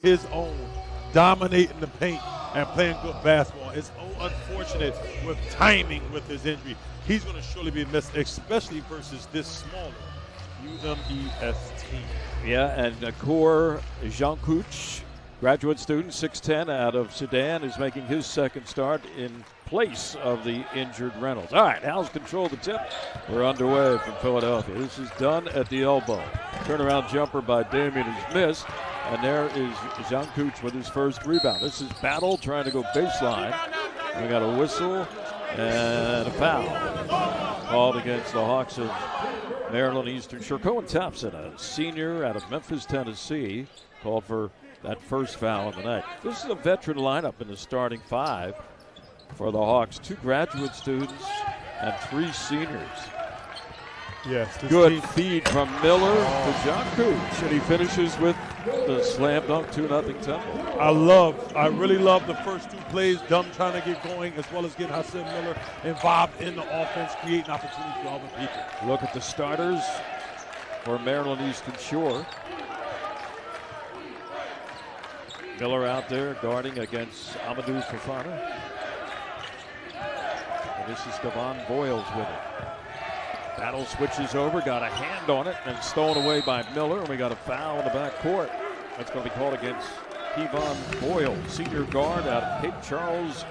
his own, dominating the paint and playing good basketball. It's unfortunate with timing with his injury. He's going to surely be missed, especially versus this smaller UMES team. Yeah, and Nakor Jankuch, graduate student, 6'10", out of Sudan, is making his second start in place of the injured Reynolds. All right, Hal's control the tip. We're underway from Philadelphia. This is done at the elbow. Turnaround jumper by Damien is missed, and there is Jankuch with his first rebound. This is Battle trying to go baseline. We got a whistle and a foul called against the Hawks of Maryland Eastern Shore. Cohen Thompson, a senior out of Memphis, Tennessee, called for that first foul of the night. This is a veteran lineup in the starting five for the Hawks. 2 graduate students and 3 seniors. Yes, good feed from Miller to Jankuch, and he finishes with the slam dunk 2-0 Temple. I really love the first 2 plays. Dunn trying to get going, as well as getting Hassan Miller involved in the offense, creating opportunities for other people. Look at the starters for Maryland Eastern Shore. Miller out there guarding against Amadou Fofana. And this is Devon Boyles with it. Battle switches over, got a hand on it, and stolen away by Miller, and we got a foul in the back court. That's going to be called against Devon Boyles, senior guard out of Cape Charles,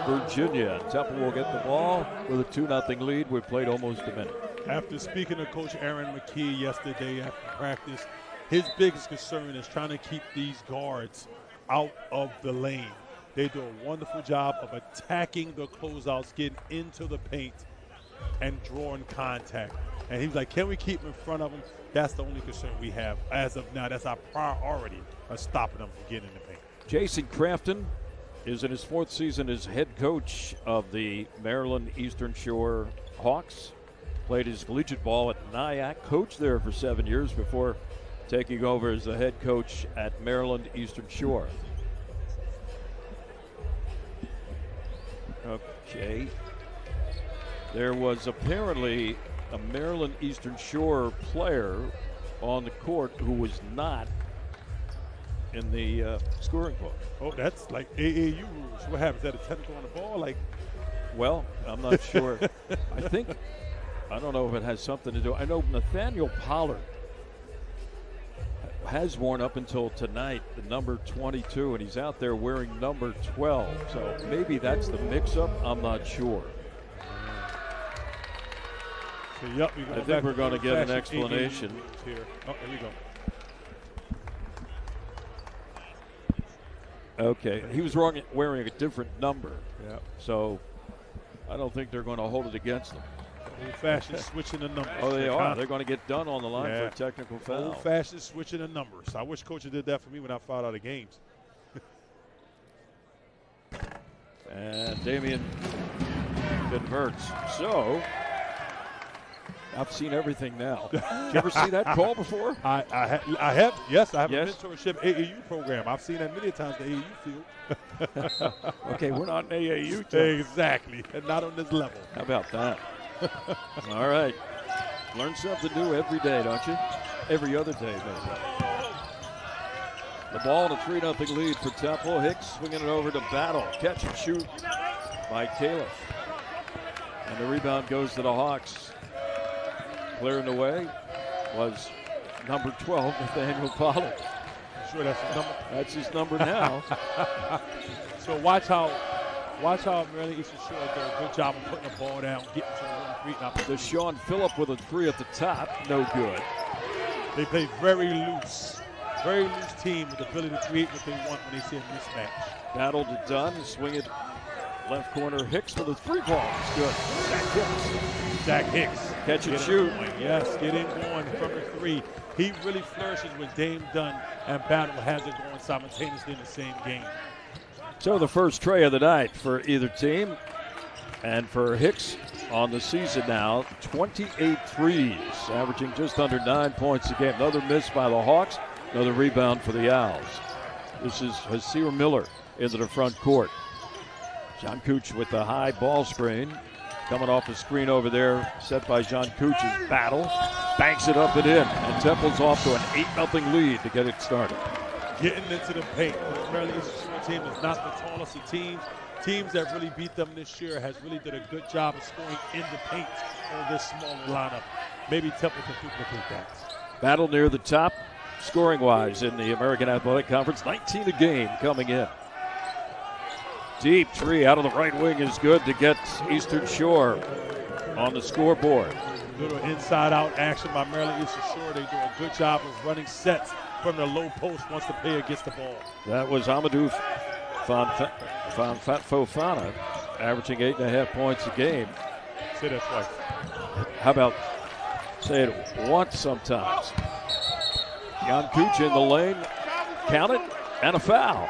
Virginia. Temple will get the ball with a 2-0 lead. We've played almost a minute. After speaking to Coach Aaron McKee yesterday after practice, his biggest concern is trying to keep these guards out of the lane. They do a wonderful job of attacking the closeouts, getting into the paint, and drawing contact. And he's like, can we keep in front of them? That's the only concern we have as of now. That's our priority of stopping them from getting in the paint. Jason Crafton is in his 4th season as head coach of the Maryland Eastern Shore Hawks. Played his collegiate ball at Nyack, coached there for 7 years before taking over as the head coach at Maryland Eastern Shore. Okay. There was apparently a Maryland Eastern Shore player on the court who was not in the scoring book. Oh, that's like AAU rules. What happens? Is that a technical on the ball? Like, well, I'm not sure. I don't know if it has something to do. I know Nathaniel Pollard has worn up until tonight the number 22, and he's out there wearing number 12. So maybe that's the mix-up. I'm not sure. So, yep, I think we're going to get an explanation here. Oh, there we go. Okay, he was wearing a different number. Yeah. So I don't think they're going to hold it against him. Old-fashioned switching the numbers. Oh, they are. They're going to get done on the line for a technical foul. Old-fashioned switching the numbers. I wish coaches did that for me when I fouled out of games. And Damien converts. So I've seen everything now. Did you ever see that call before? I have. Yes, I have a mentorship AAU program. I've seen that many times in the AAU field. Okay, we're not an AAU team. Exactly, and not on this level. How about that? All right. Learn something new every day, don't you? Every other day, maybe. The ball in a 3-0 lead for Temple. Hicks swinging it over to Battle. Catch and shoot by Califf. And the rebound goes to the Hawks. Clearing the way was number 12, Nathaniel Pollard. I'm sure that's his number. That's his number now. So watch how Maryland Eastern Shore does a good job of putting the ball down, getting to the 1-3. The Sean Phillip with a 3 at the top, no good. They play very loose team with the ability to create what they want when they see a mismatch. Battle to Dunn, swing it left corner. Hicks with a 3-ball. It's good. Zach Hicks. Catch and shoot. Yes, get in going from the 3. He really flourishes when Dame Dunn and Battle has it going simultaneously in the same game. So the first tray of the night for either team. And for Hicks on the season now, 28 threes, averaging just under 9 points a game. Another miss by the Hawks, another rebound for the Owls. This is Hasir Miller into the front court. Jankuch with the high ball screen. Coming off the screen over there, set by Jankuch's Battle. Banks it up and in, and Temple's off to an 8-0 lead to get it started. getting into the paint. The Maryland Eastern Shore team is not the tallest of teams. Teams that really beat them this year has really done a good job of scoring in the paint on this smaller lineup. Maybe Temple can duplicate that. Battle near the top, scoring-wise, in the American Athletic Conference. 19 a game coming in. Deep three out of the right wing is good to get Eastern Shore on the scoreboard. Little inside-out action by Maryland Eastern Shore. They do a good job of running sets from the low post once the player gets the ball. That was Amadou Fofana, averaging 8.5 points a game. Say that twice. How about say it once sometimes? Jan Kuch in the lane, count it, and a foul.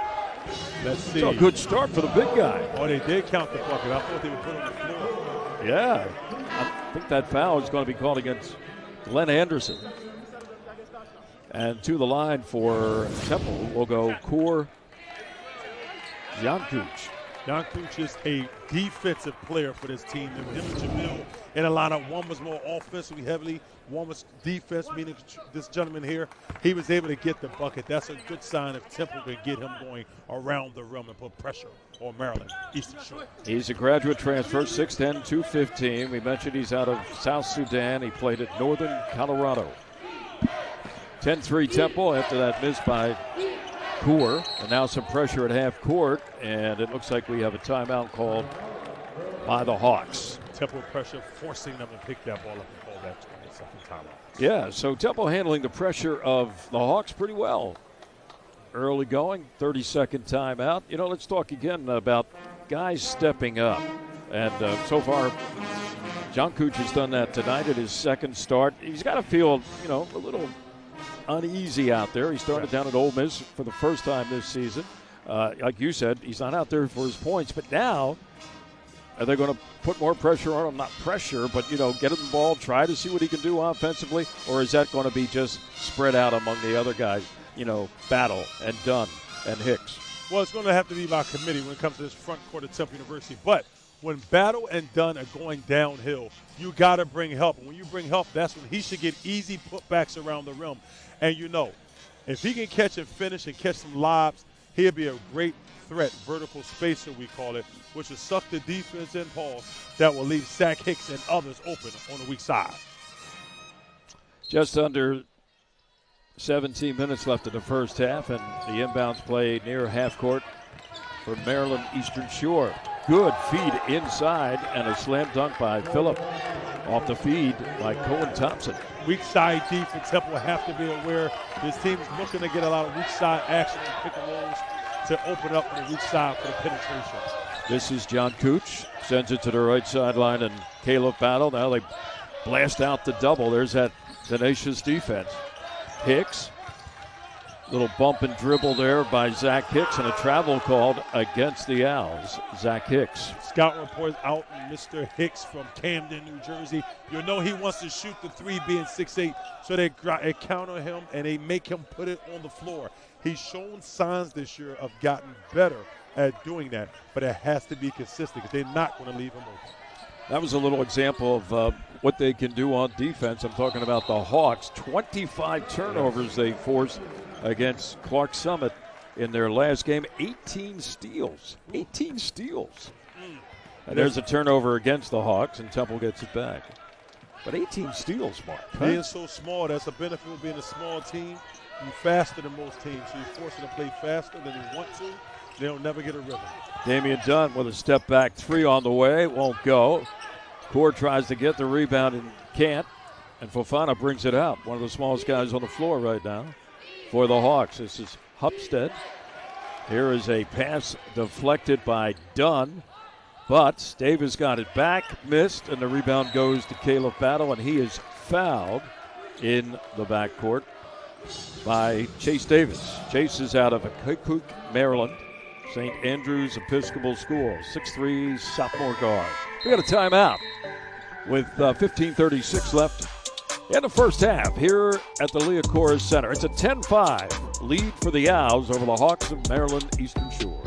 Let's see. So a good start for the big guy. Oh, they did count the bucket. I thought they would put it on the floor. Yeah, I think that foul is going to be called against Glenn Anderson. And to the line for Temple will go Kur Jankuc. Jankuc is a defensive player for this team. Him and Jamil in a lineup. One was more offensively heavily. One was defense, meaning this gentleman here, he was able to get the bucket. That's a good sign if Temple can get him going around the rim and put pressure on Maryland Eastern Shore. He's a graduate transfer, 6'10", 215. We mentioned he's out of South Sudan. He played at Northern Colorado. 10-3 Temple after that miss by Kur. And now some pressure at half court, and it looks like we have a timeout called by the Hawks. Temple pressure forcing them to pick that ball up and call that 20-second timeout. Yeah, so Temple handling the pressure of the Hawks pretty well. Early going, 30-second timeout. You know, let's talk again about guys stepping up. And so far, Jankuc has done that tonight at his second start. He's got to feel, you know, a little uneasy out there. He started down at Ole Miss for the first time this season. Like you said, he's not out there for his points. But now, are they going to put more pressure on him? Not pressure, but, you know, get him the ball, try to see what he can do offensively? Or is that going to be just spread out among the other guys? You know, Battle and Dunn and Hicks. Well, it's going to have to be by committee when it comes to this front court at Temple University. But when Battle and Dunn are going downhill, you got to bring help. And when you bring help, that's when he should get easy putbacks around the rim. And you know, if he can catch and finish and catch some lobs, he'll be a great threat, vertical spacer we call it, which will suck the defense in pause that will leave Zach Hicks and others open on the weak side. Just under 17 minutes left in the first half, and the inbounds play near half court for Maryland Eastern Shore. Good feed inside and a slam dunk by Phillip off the feed by Cohen Thompson. Weak side defense. Temple will have to be aware this team is looking to get a lot of weak side action and pick and rolls to open up on the weak side for the penetration. This is John Cooch, sends it to the right sideline, and Caleb Battle. Now they blast out the double. There's that tenacious defense. Hicks, little bump and dribble there by Zach Hicks, and a travel called against the Owls. Zach Hicks. Scout reports out Mr. Hicks from Camden, New Jersey. You know he wants to shoot the three being 6'8", so they counter him and they make him put it on the floor. He's shown signs this year of gotten better at doing that, but it has to be consistent because they're not going to leave him open. That was a little example of what they can do on defense. I'm talking about the Hawks. 25 turnovers they forced against Clark Summit in their last game. 18 steals. 18 steals. And there's a turnover against the Hawks, and Temple gets it back. But 18 steals, Mark. Being so small, that's a benefit of being a small team. You're faster than most teams, so you're forced to play faster than you want to. They'll never get a rhythm. Damian Dunn with a step back three on the way. Won't go. Core tries to get the rebound and can't. And Fofana brings it out. One of the smallest guys on the floor right now for the Hawks. This is Hupstead. Here is a pass deflected by Dunn. But Davis got it back, missed, and the rebound goes to Caleb Battle, and he is fouled in the backcourt by Chase Davis. Chase is out of Akakuk, Maryland, St. Andrew's Episcopal School, 6'3", sophomore guard. We got a timeout with 15:36 left in the first half here at the Liacouras Center. It's a 10-5 lead for the Owls over the Hawks of Maryland Eastern Shore.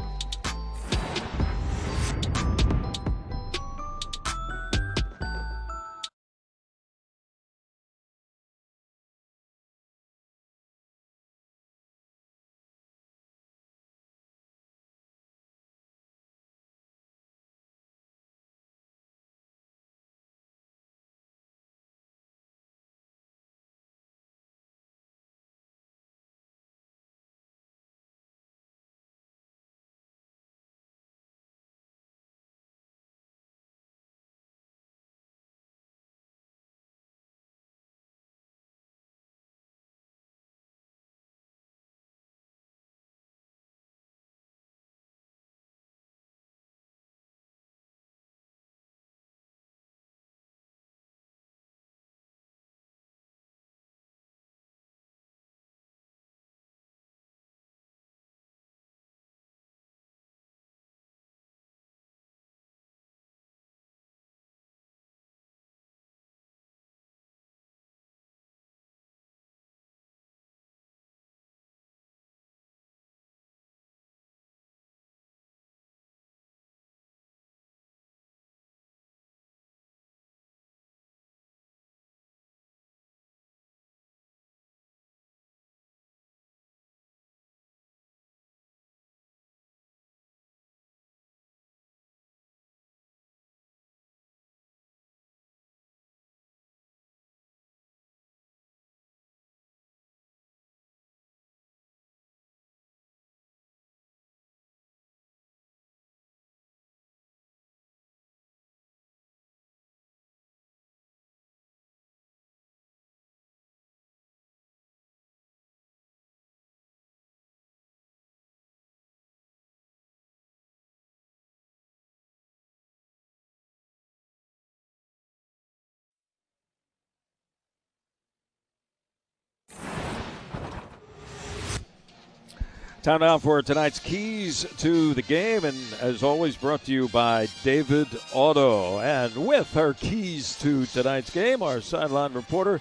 Time now for tonight's Keys to the Game, and as always brought to you by David Auto. And with her keys to tonight's game, our sideline reporter,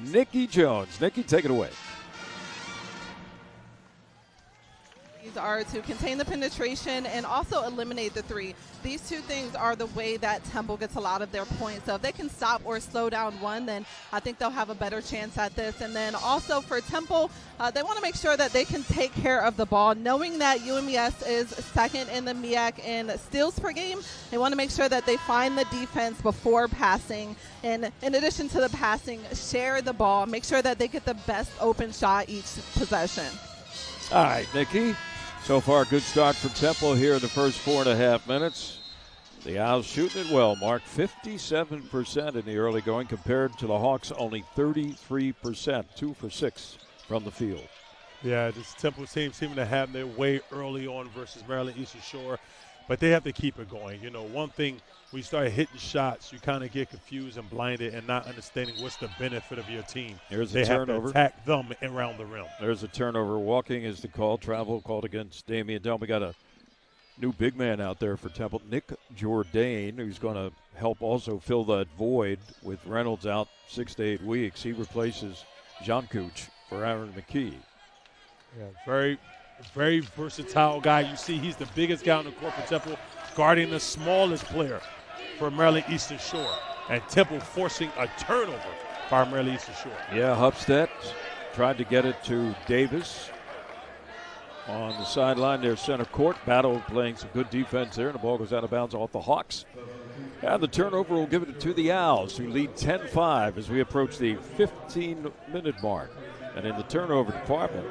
Nikki Jones. Nikki, take it away. Are to contain the penetration and also eliminate the three. These two things are the way that Temple gets a lot of their points. So if they can stop or slow down one, then I think they'll have a better chance at this. And then also for Temple, they want to make sure that they can take care of the ball. Knowing that UMES is second in the MEAC in steals per game, they want to make sure that they find the defense before passing. And in addition to the passing, share the ball. Make sure that they get the best open shot each possession. All right, Nikki. So far, good start for Temple here in the first 4.5 minutes. The Owls shooting it well, Mark. 57% in the early going compared to the Hawks, only 33%, 2 for 6 from the field. Yeah, this Temple team seeming to have their way early on versus Maryland Eastern Shore, but they have to keep it going. You know, one thing, when you start hitting shots, you kind of get confused and blinded and not understanding what's the benefit of your team. There's they a turnover. have to attack them around the rim. There's a turnover. Walking is the call. Travel called against Damian Dunn. We got a new big man out there for Temple, Nick Jourdain, who's going to help also fill that void with Reynolds out 6 to 8 weeks. He replaces Jean Couch for Aaron McKee. Yeah, very versatile guy. You see he's the biggest guy on the court for Temple, guarding the smallest player for Maryland Eastern Shore. And Temple forcing a turnover by Maryland Eastern Shore. Yeah, Hupstead tried to get it to Davis on the sideline near center court. Battle playing some good defense there, and the ball goes out of bounds off the Hawks. And the turnover will give it to the Owls, who lead 10-5 as we approach the 15-minute mark. And in the turnover department,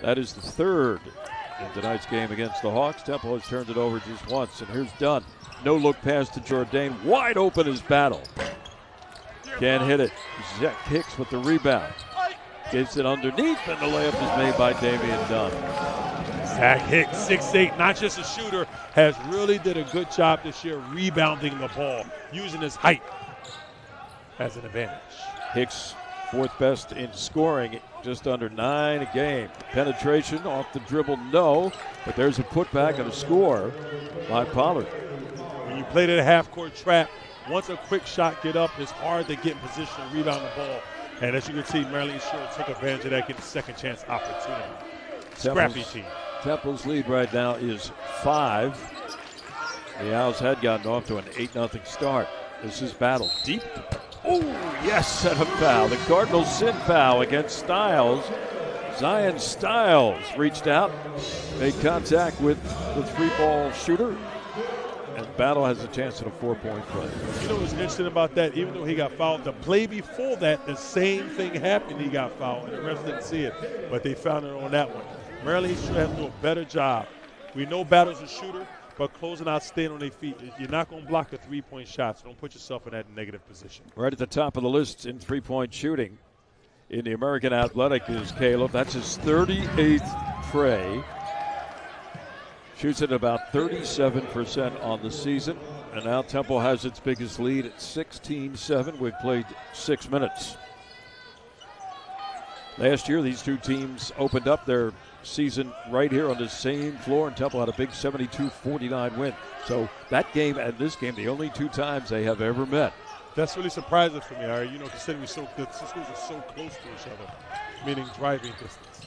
that is the third in tonight's game against the Hawks. Temple has turned it over just once, and here's Dunn. No-look pass to Jourdain. Wide open is Battle. Can't hit it. Zach Hicks with the rebound. Gets it underneath, and the layup is made by Damian Dunn. Zach Hicks, 6'8", not just a shooter, has really did a good job this year rebounding the ball, using his height as an advantage. Hicks, fourth best in scoring, just under 9 a game. Penetration off the dribble, no, but there's a putback and a score by Pollard. When you play that half-court trap, once a quick shot get up, it's hard to get in position and rebound the ball. And as you can see, Maryland Shore took advantage of that, getting second chance opportunity. Scrappy team. Temple's lead right now is 5. The Owls had gotten off to an 8-0 start. This is Battle deep. Oh, yes, and a foul. The Cardinals sin foul against Stiles. Zion Stiles reached out, made contact with the three-ball shooter, and Battle has a chance at a 4-point play. You know what's interesting about that? Even though he got fouled, the play before that, the same thing happened. He got fouled, and the refs didn't see it, but they found it on that one. Maryland should have to do a better job. We know Battle's a shooter, but closing out, staying on their feet. You're not going to block the three-point shots. Don't put yourself in that negative position. Right at the top of the list in three-point shooting in the American Athletic is Caleb. That's his 38th tray. Shoots at about 37% on the season. And now Temple has its biggest lead at 16-7. We've played 6 minutes. Last year, these two teams opened up their season right here on the same floor, and Temple had a big 72-49 win. So that game and this game, the only 2 times they have ever met. That's really surprising for me, Ari. You know, considering the schools are so close to each other, meaning driving distance.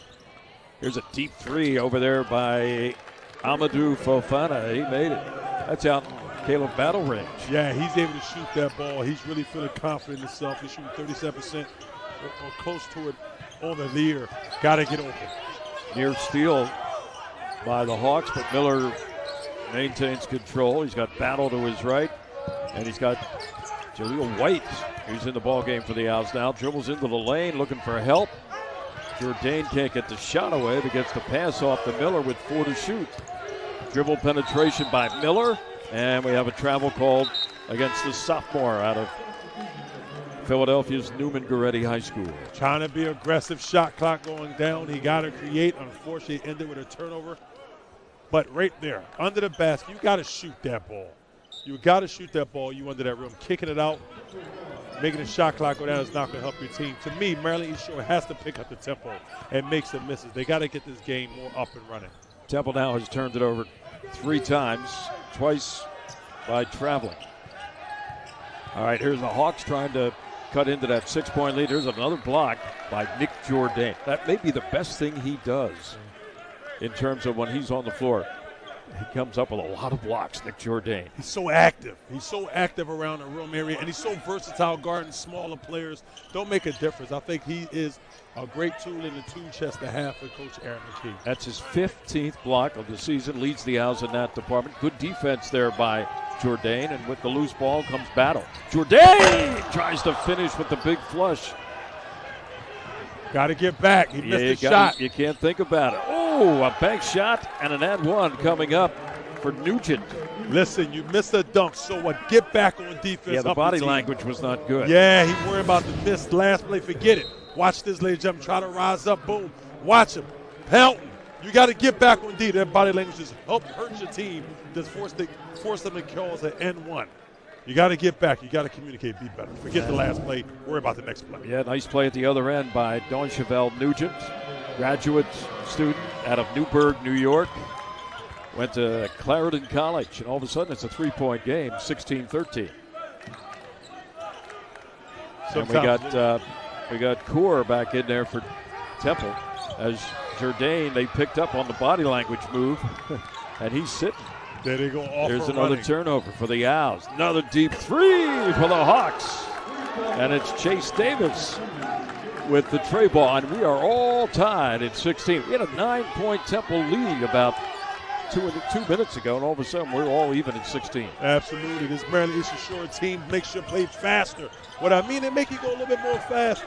Here's a deep three over there by Amadou Fofana. He made it. That's out in Caleb Battle range. Yeah, he's able to shoot that ball. He's really feeling confident in himself. He's shooting 37% or close to it on the leer. Got to get open. Near steal by the Hawks, but Miller maintains control. He's got Battle to his right, and he's got Jaleel White, who's in the ball game for the Owls now. Dribbles into the lane, looking for help. Jourdain can't get the shot away, but gets the pass off to Miller with 4 to shoot. Dribble penetration by Miller, and we have a travel called against the sophomore out of Philadelphia's Newman Goretti High School. Trying to be aggressive, shot clock going down. He got to create. Unfortunately, it ended with a turnover. But right there, under the basket, you got to shoot that ball. You got to shoot that ball. You under that rim, kicking it out. making the shot clock go down is not going to help your team. To me, Maryland East Shore has to pick up the tempo and make some misses. They got to get this game more up and running. Temple now has turned it over 3 times, twice by traveling. All right, here's the Hawks trying to cut into that 6-point lead. There's another block by Nick Jourdain. That may be the best thing he does in terms of when he's on the floor. He comes up with a lot of blocks, Nick Jourdain. He's so active. He's so active around the rim area, and he's so versatile guarding smaller players. Don't make a difference. I think he is a great tool in the tool chest to have for Coach Aaron McKee. That's his 15th block of the season, leads the Owls in that department. Good defense there by Jourdain, and with the loose ball comes Battle. Jourdain tries to finish with the big flush. Got to get back. He missed the shot. You can't think about it. Oh, a bank shot and an and one coming up for Nugent. Listen, you missed a dunk, so what? Get back on defense. Yeah, the body language was not good. Yeah, he worried about the missed last play. Forget it. Watch this, ladies and gentlemen. Try to rise up. Boom. Watch him. Pelton. You got to get back on D. That body language just hurt your team. Just force them to cause an N1. You got to get back. You got to communicate, be better. Forget the last play. Worry about the next play. Yeah, nice play at the other end by Donchevel Nugent, graduate student out of Newburgh, New York. Went to Clarendon College, and all of a sudden it's a 3-point game, 16-13. And we got Kaur back in there for Temple. As Jourdain, they picked up on the body language move, and he's sitting. There they go off. There's another turnover for the Owls. Another deep 3 for the Hawks. And it's Chase Davis with the tray ball. And we are all tied at 16. We had a 9-point Temple lead about two minutes ago, and all of a sudden we're all even at 16. Absolutely. This Maryland Eastern Shore team makes you play faster. What I mean, they make you go a little bit more fast,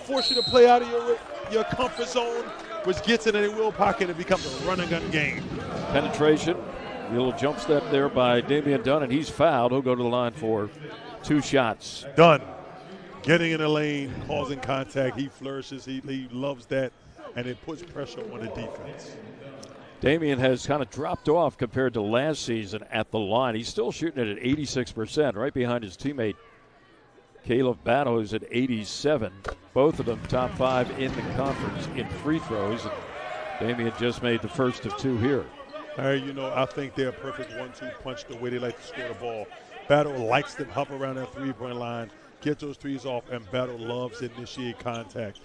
force you to play out of your comfort zone, which gets it in a wheel pocket and becomes a run-and-gun game. Penetration. A little jump step there by Damian Dunn, and he's fouled. He'll go to the line for 2 shots. Dunn getting in the lane, causing contact. He flourishes. He loves that, and it puts pressure on the defense. Damian has kind of dropped off compared to last season at the line. He's still shooting it at 86%, right behind his teammate Caleb Battle, who's at 87. Both of them top 5 in the conference in free throws. And Damian just made the first of 2 here. I think they're a perfect 1-2 punch the way they like to score the ball. Battle likes to hop around that 3-point line, get those threes off, and Battle loves to initiate contact.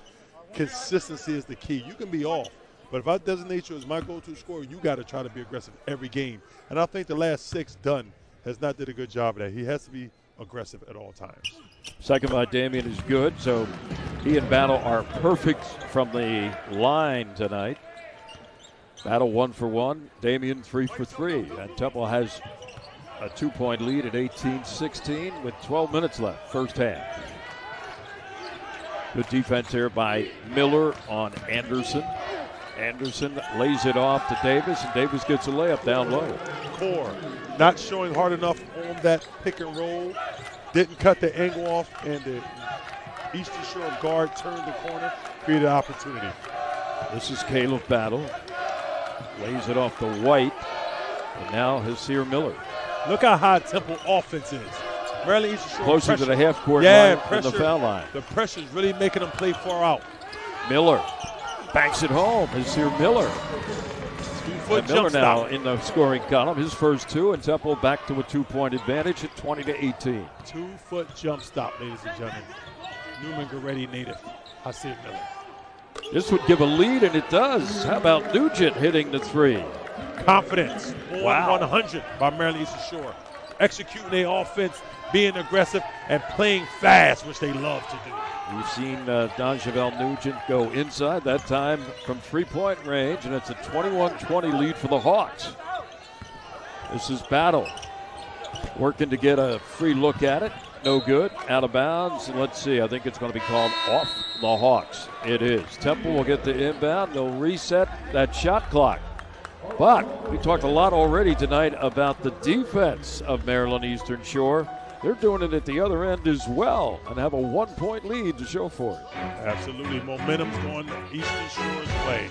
Consistency is the key. You can be off, but if I designate you as my go-to scorer, you got to try to be aggressive every game. And I think the last 6 Dunn has not did a good job of that. He has to be aggressive at all times. Second by Damian is good, so he and Battle are perfect from the line tonight. Battle 1 for 1, Damian 3 for 3. And Temple has a 2-point lead at 18-16 with 12 minutes left, first half. Good defense here by Miller on Anderson. Anderson lays it off to Davis, and Davis gets a layup down low. Core not showing hard enough on that pick and roll. Didn't cut the angle off, and the Eastern Shore guard turned the corner, created an opportunity. This is Caleb Battle. Lays it off to White, and now Hasir Miller. Look how high Temple offense is. Maryland Eastern Shore closer pressure to the half-court line pressure, than the foul line. The pressure is really making them play far out. Miller banks it home. Hasir Miller. Miller now in the scoring column. His first 2, and Temple back to a 2-point advantage at 20-18. 2-foot jump stop, ladies and gentlemen. Newman Goretti native, Hasir Miller. This would give a lead, and it does. How about Nugent hitting the 3? Confidence. Wow. 100 by Maryland Eastern Shore. Executing their offense, being aggressive, and playing fast, which they love to do. We've seen Donchevel Nugent go inside, that time from 3-point range, and it's a 21-20 lead for the Hawks. This is Battle working to get a free look at it. No good. Out of bounds. Let's see. I think it's going to be called off the Hawks. It is. Temple will get the inbound. They'll reset that shot clock. But we talked a lot already tonight about the defense of Maryland Eastern Shore. They're doing it at the other end as well and have a 1-point lead to show for it. Absolutely. Momentum's going Eastern Shore's way.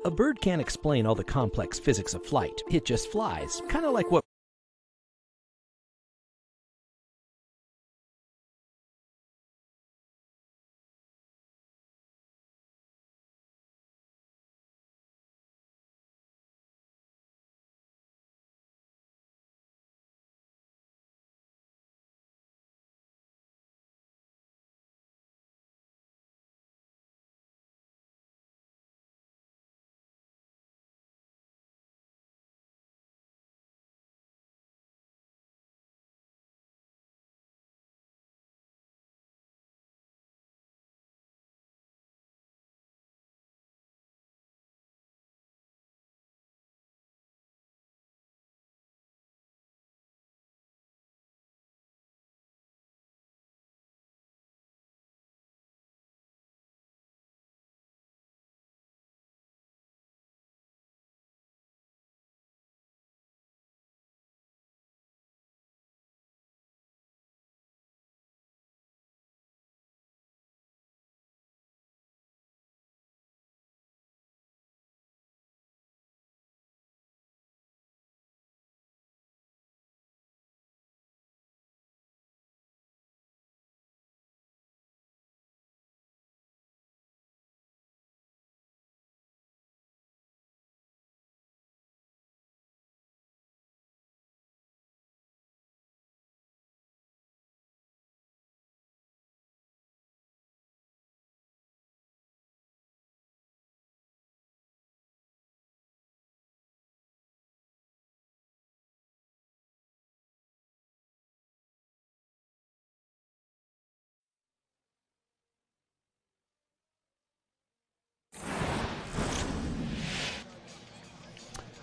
A bird can't explain all the complex physics of flight. It just flies, kind of like what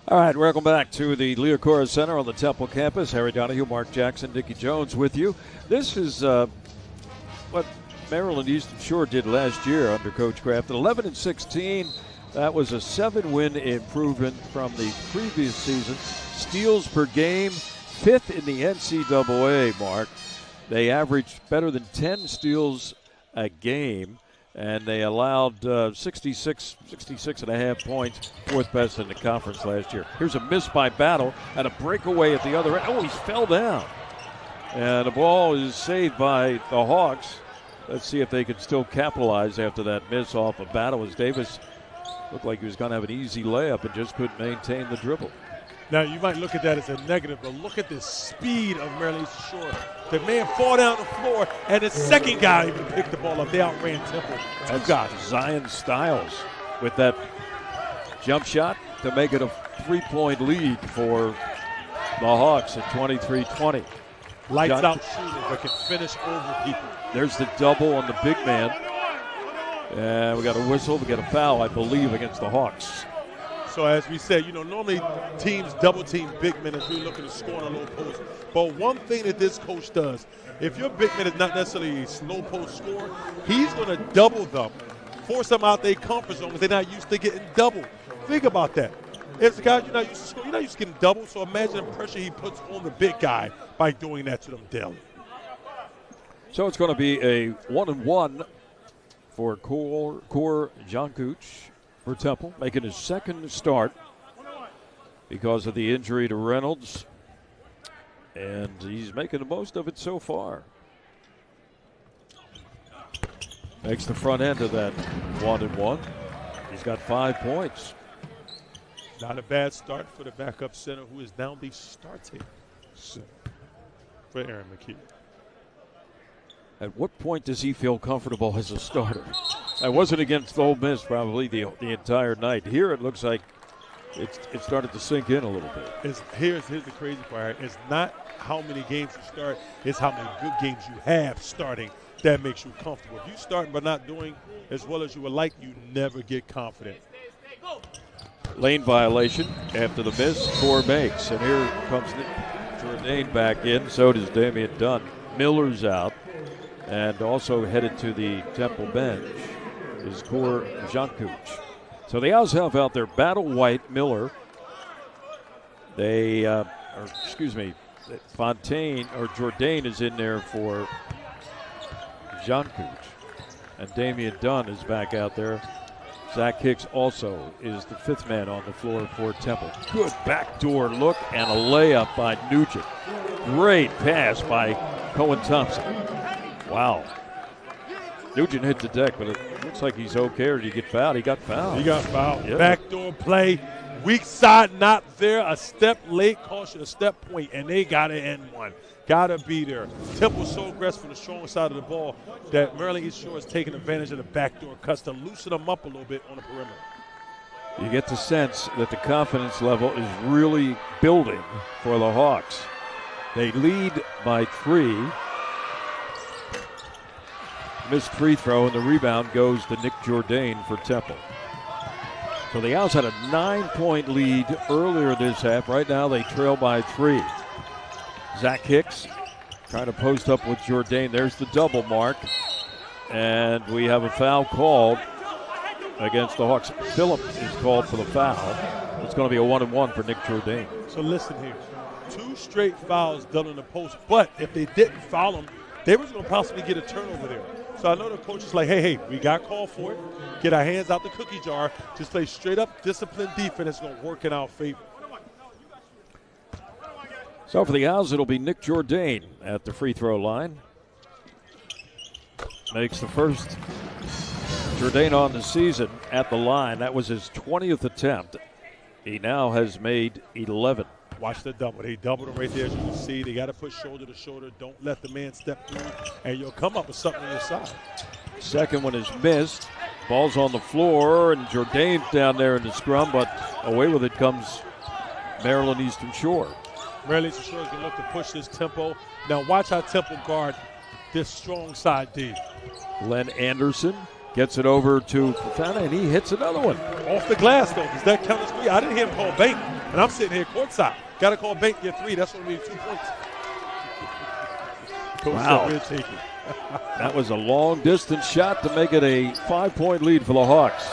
All right, welcome back to the Leocora Center on the Temple campus. Harry Donahue, Mark Jackson, Dickie Jones with you. This is what Maryland Eastern Shore did last year under Coach Kraft. 11-16, that was a 7-win improvement from the previous season. Steals per game, 5th in the NCAA, Mark. They averaged better than 10 steals a game, and they allowed 66 and a half points, 4th best in the conference last year. Here's a miss by Battle and a breakaway at the other end. Oh, he fell down. And the ball is saved by the Hawks. Let's see if they can still capitalize after that miss off of Battle, as Davis looked like he was going to have an easy layup and just couldn't maintain the dribble. Now, you might look at that as a negative, but look at the speed of Maryland Eastern Shore. The man fall down the floor, and the second guy even picked the ball up. They outran Temple. That's Zion Stiles with that jump shot to make it a 3-point lead for the Hawks at 23-20. Lights out shooter, but can finish over people. There's the double on the big man. And we got a whistle. We got a foul, I believe, against the Hawks. So as we said, normally teams double team big men if you're looking to score on a low post. But one thing that this coach does, if your big man is not necessarily a slow post scorer, he's going to double them, force them out their comfort zone because they're not used to getting double. Think about that. If the guy you're not used to scoring, you're not used to getting double, so imagine the pressure he puts on the big guy by doing that to them daily. So it's going to be a 1-1 for Kor Jankuc for Temple, making his second start because of the injury to Reynolds, and he's making the most of it so far. Makes the front end of that 1-1. He's got 5 points. Not a bad start for the backup center, who is now the starting center for Aaron McKee. At what point does he feel comfortable as a starter? I wasn't against Ole Miss probably the entire night. Here it looks like it started to sink in a little bit. Here's the crazy part. It's not how many games you start, it's how many good games you have starting that makes you comfortable. If you start but not doing as well as you would like, you never get confident. Lane violation after the miss, 4 makes. And here comes Jourdain back in, so does Damian Dunn. Miller's out, and also headed to the Temple bench is Kor Jankuc. So the Owls have out there Battle, White, Miller. Fontaine or Jourdain is in there for Jankuc. And Damian Dunn is back out there. Zach Hicks also is the 5th man on the floor for Temple. Good backdoor look and a layup by Nugent. Great pass by Cohen Thompson. Wow. Nugent hit the deck, but it looks like he's okay. Or did he get fouled? He got fouled. He got fouled. Yeah. Backdoor play. Weak side not there. A step late cost you a step point, and they got to end one. Got to be there. Temple's so aggressive from the strong side of the ball that Maryland East Shore is taking advantage of the backdoor cuts to loosen them up a little bit on the perimeter. You get the sense that the confidence level is really building for the Hawks. They lead by 3. Missed free throw, and the rebound goes to Nick Jourdain for Temple. So the Owls had a 9-point lead earlier this half. Right now they trail by 3. Zach Hicks trying to post up with Jourdain. There's the double mark. And we have a foul called against the Hawks. Phillip is called for the foul. It's going to be a 1-and-1 for Nick Jourdain. So listen here. 2 straight fouls done in the post, but if they didn't foul him, they was going to possibly get a turnover there. So I know the coach is like, hey, we got called for it. Get our hands out the cookie jar. Just play straight up disciplined defense. It's going to work in our favor. So for the Owls, it'll be Nick Jourdain at the free throw line. Makes the first Jourdain on the season at the line. That was his 20th attempt. He now has made 11. Watch the double. They doubled him right there, as you can see. They got to put shoulder to shoulder. Don't let the man step through, and you'll come up with something on your side. Second one is missed. Ball's on the floor, and Jourdain's down there in the scrum, but away with it comes Maryland Eastern Shore. Maryland Eastern Shore is going to look to push this Tempo. Now watch how Temple guard this strong side D. Len Anderson gets it over to Fofana, and he hits another one. Off the glass, though. Does that count as 3? I didn't hear him call bank, and I'm sitting here courtside. Got to call bank, get 3. That's going to be 2 points. Coach Wow. said we'll take it. That was a long-distance shot to make it a 5-point lead for the Hawks.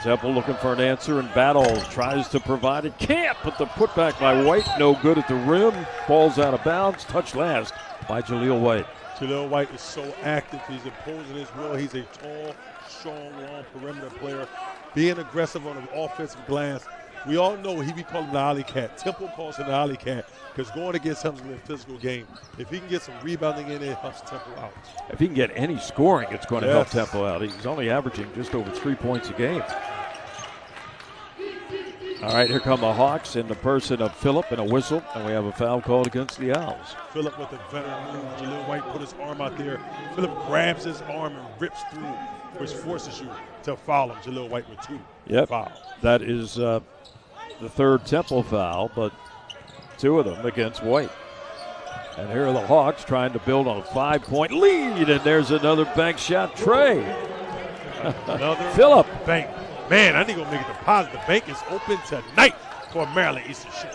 Temple looking for an answer, and Battle tries to provide it. Can't, but the putback by White, no good at the rim. Ball's out of bounds. Touch last by Jaleel White. Jaleel White is so active. He's imposing his will. He's a tall, strong, long perimeter player. Being aggressive on the offensive glass. We all know he be calling the alley cat. Temple calls him the alley cat because going against him is going to be a physical game. If he can get some rebounding in, it helps Temple out. If he can get any scoring, it's going to Yes. help Temple out. He's only averaging just over 3 points a game. All right, here come the Hawks in the person of Phillip and a whistle, and we have a foul called against the Owls. Phillip with a veteran move. Jaleel White put his arm out there. Phillip grabs his arm and rips through, which forces you to foul him. Jaleel White with 2 fouls. That is the third Temple foul, but 2 of them against White. And here are the Hawks trying to build on a 5-point lead, and there's another bank shot. Trey. Another Phillip. bank. Man, I think we'll make a deposit. The bank is open tonight for Maryland Eastern Shore.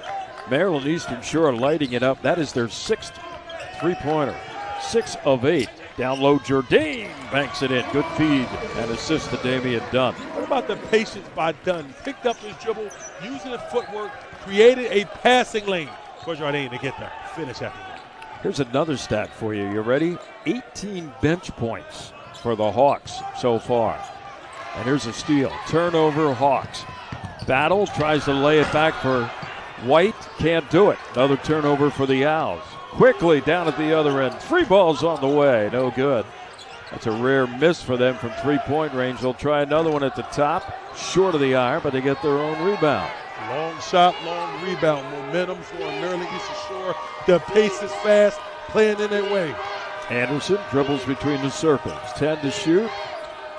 Maryland Eastern Shore lighting it up. That is their 6th three-pointer. 6 of 8. Down low, Jourdain banks it in. Good feed and assist to Damian Dunn. What about the patience by Dunn? Picked up his dribble, using his footwork, created a passing lane for Jourdain to get the finish after that. Here's another stat for you. You ready? 18 bench points for the Hawks so far. And here's a steal. Turnover, Hawks. Battle tries to lay it back for White. Can't do it. Another turnover for the Owls. Quickly down at the other end. 3 balls on the way. No good. That's a rare miss for them from 3-point range. They'll try another one at the top. Short of the iron, but they get their own rebound. Long shot, long rebound. Momentum for Maryland Eastern Shore. The pace is fast, playing in their way. Anderson dribbles between the circles. 10 to shoot.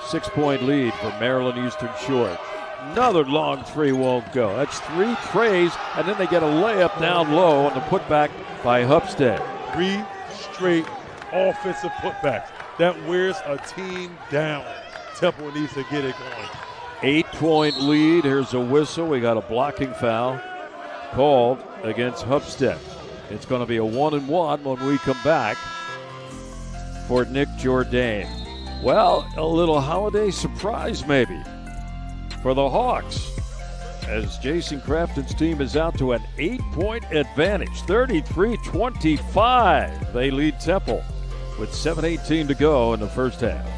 6-point lead for Maryland Eastern Shore. Another long 3 won't go. That's 3 trays, and then they get a layup down low on the putback by Hupstead. 3 straight offensive putbacks. That wears a team down. Temple needs to get it going. 8-point lead. Here's a whistle. We got a blocking foul called against Hupstead. It's going to be a 1-and-1 when we come back for Nick Jourdain. Well, a little holiday surprise maybe for the Hawks as Jason Crafton's team is out to an 8-point advantage, 33-25. They lead Temple with 7:18 to go in the first half.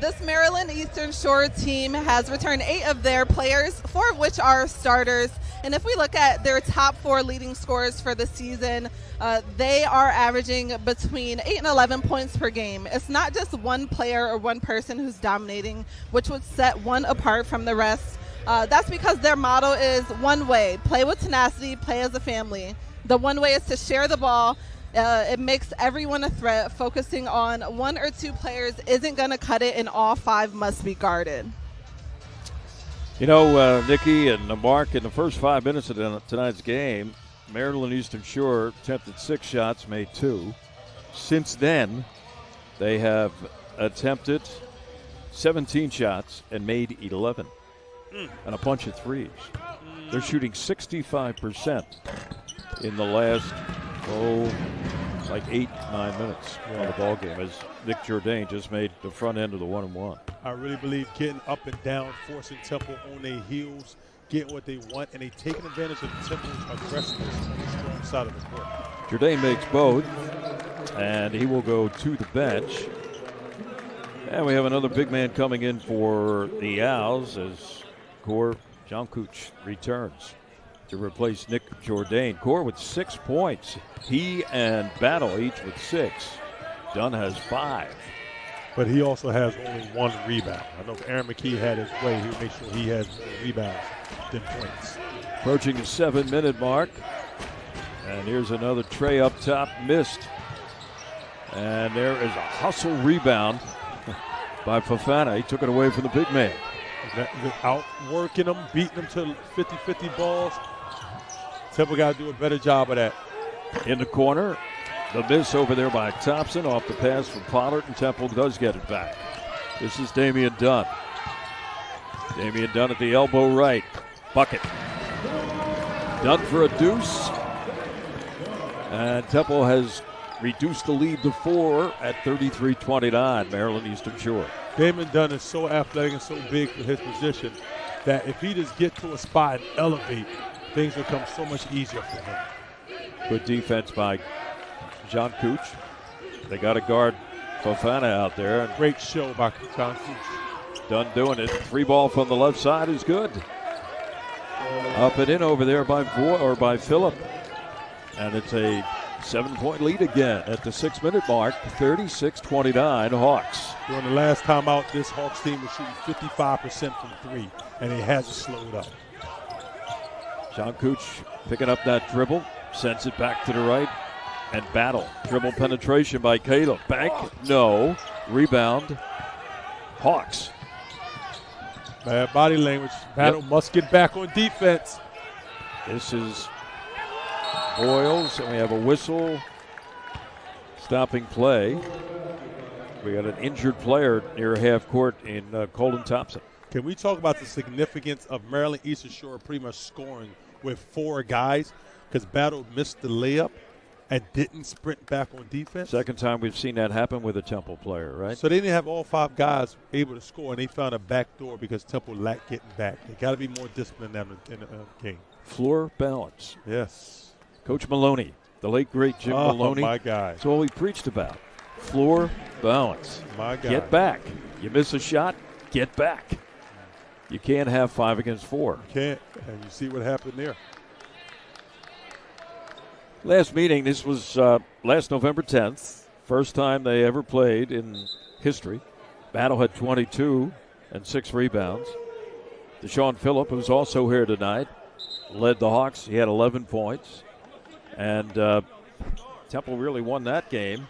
This Maryland Eastern Shore team has returned 8 of their players, 4 of which are starters. And if we look at their top 4 leading scorers for the season, they are averaging between 8 and 11 points per game. It's not just one player or one person who's dominating, which would set one apart from the rest. That's because their motto is one way: play with tenacity, play as a family. The one way is to share the ball. It makes everyone a threat. Focusing on 1 or 2 players isn't going to cut it, and all 5 must be guarded. You know, Nikki and Mark, in the first 5 minutes of tonight's game, Maryland Eastern Shore attempted 6 shots, made 2. Since then, they have attempted 17 shots and made 11, and a bunch of threes. They're shooting 65% in the last, like 8-9 minutes of the ball game, as Nick Jourdain just made the front end of the 1-and-1. I really believe getting up and down, forcing Temple on their heels, getting what they want, and they taking advantage of Temple's aggressiveness on the strong side of the court. Jourdain makes both, and he will go to the bench. And we have another big man coming in for the Owls as Core Jankuch returns to replace Nick Jourdain. Core with 6 points. He and Battle each with 6. Dunn has 5. But he also has only 1 rebound. I know if Aaron McKee had his way, he would make sure he has more rebounds than points. Approaching the 7-minute mark. And here's another tray up top, missed. And there is a hustle rebound by Fofana. He took it away from the big man. Outworking them, beating them to 50-50 balls. Temple got to do a better job of that. In the corner, the miss over there by Thompson off the pass from Pollard, and Temple does get it back. This is Damian Dunn. Damian Dunn at the elbow right. Bucket. Dunn for a deuce. And Temple has reduced the lead to 4 at 33-29, Maryland Eastern Shore. Damian Dunn is so athletic and so big for his position that if he just get to a spot and elevate, things will come so much easier for him. Good defense by John Cooch. They got to guard Fofana out there. Great show by John Cooch. Dunn doing it. 3 ball from the left side is good. Up and in over there by Phillip. And it's a 7-point lead again at the 6-minute mark. 36-29 Hawks. During the last time out, this Hawks team was shooting 55% from 3, and it hasn't slowed up. John Cooch picking up that dribble, sends it back to the right, and Battle. Dribble penetration by Caleb. Bank, no. Rebound, Hawks. Bad body language. Battle must get back on defense. This is Boyles, and we have a whistle stopping play. We got an injured player near half court in Colton Thompson. Can we talk about the significance of Maryland Eastern Shore pretty much scoring with 4 guys? Because Battle missed the layup and didn't sprint back on defense. Second time we've seen that happen with a Temple player, right? So they didn't have all 5 guys able to score, and they found a back door because Temple lacked getting back. They got to be more disciplined in the game. Floor balance. Yes. Coach Maloney, the late, great Jim Maloney. My guy. That's all he preached about. Floor balance. My guy. Get back. You miss a shot, get back. You can't have 5 against 4. You can't, and you see what happened there. Last meeting, this was last November 10th. First time they ever played in history. Battle had 22 and 6 rebounds. Deshaun Phillip, who's also here tonight, led the Hawks. He had 11 points. And Temple really won that game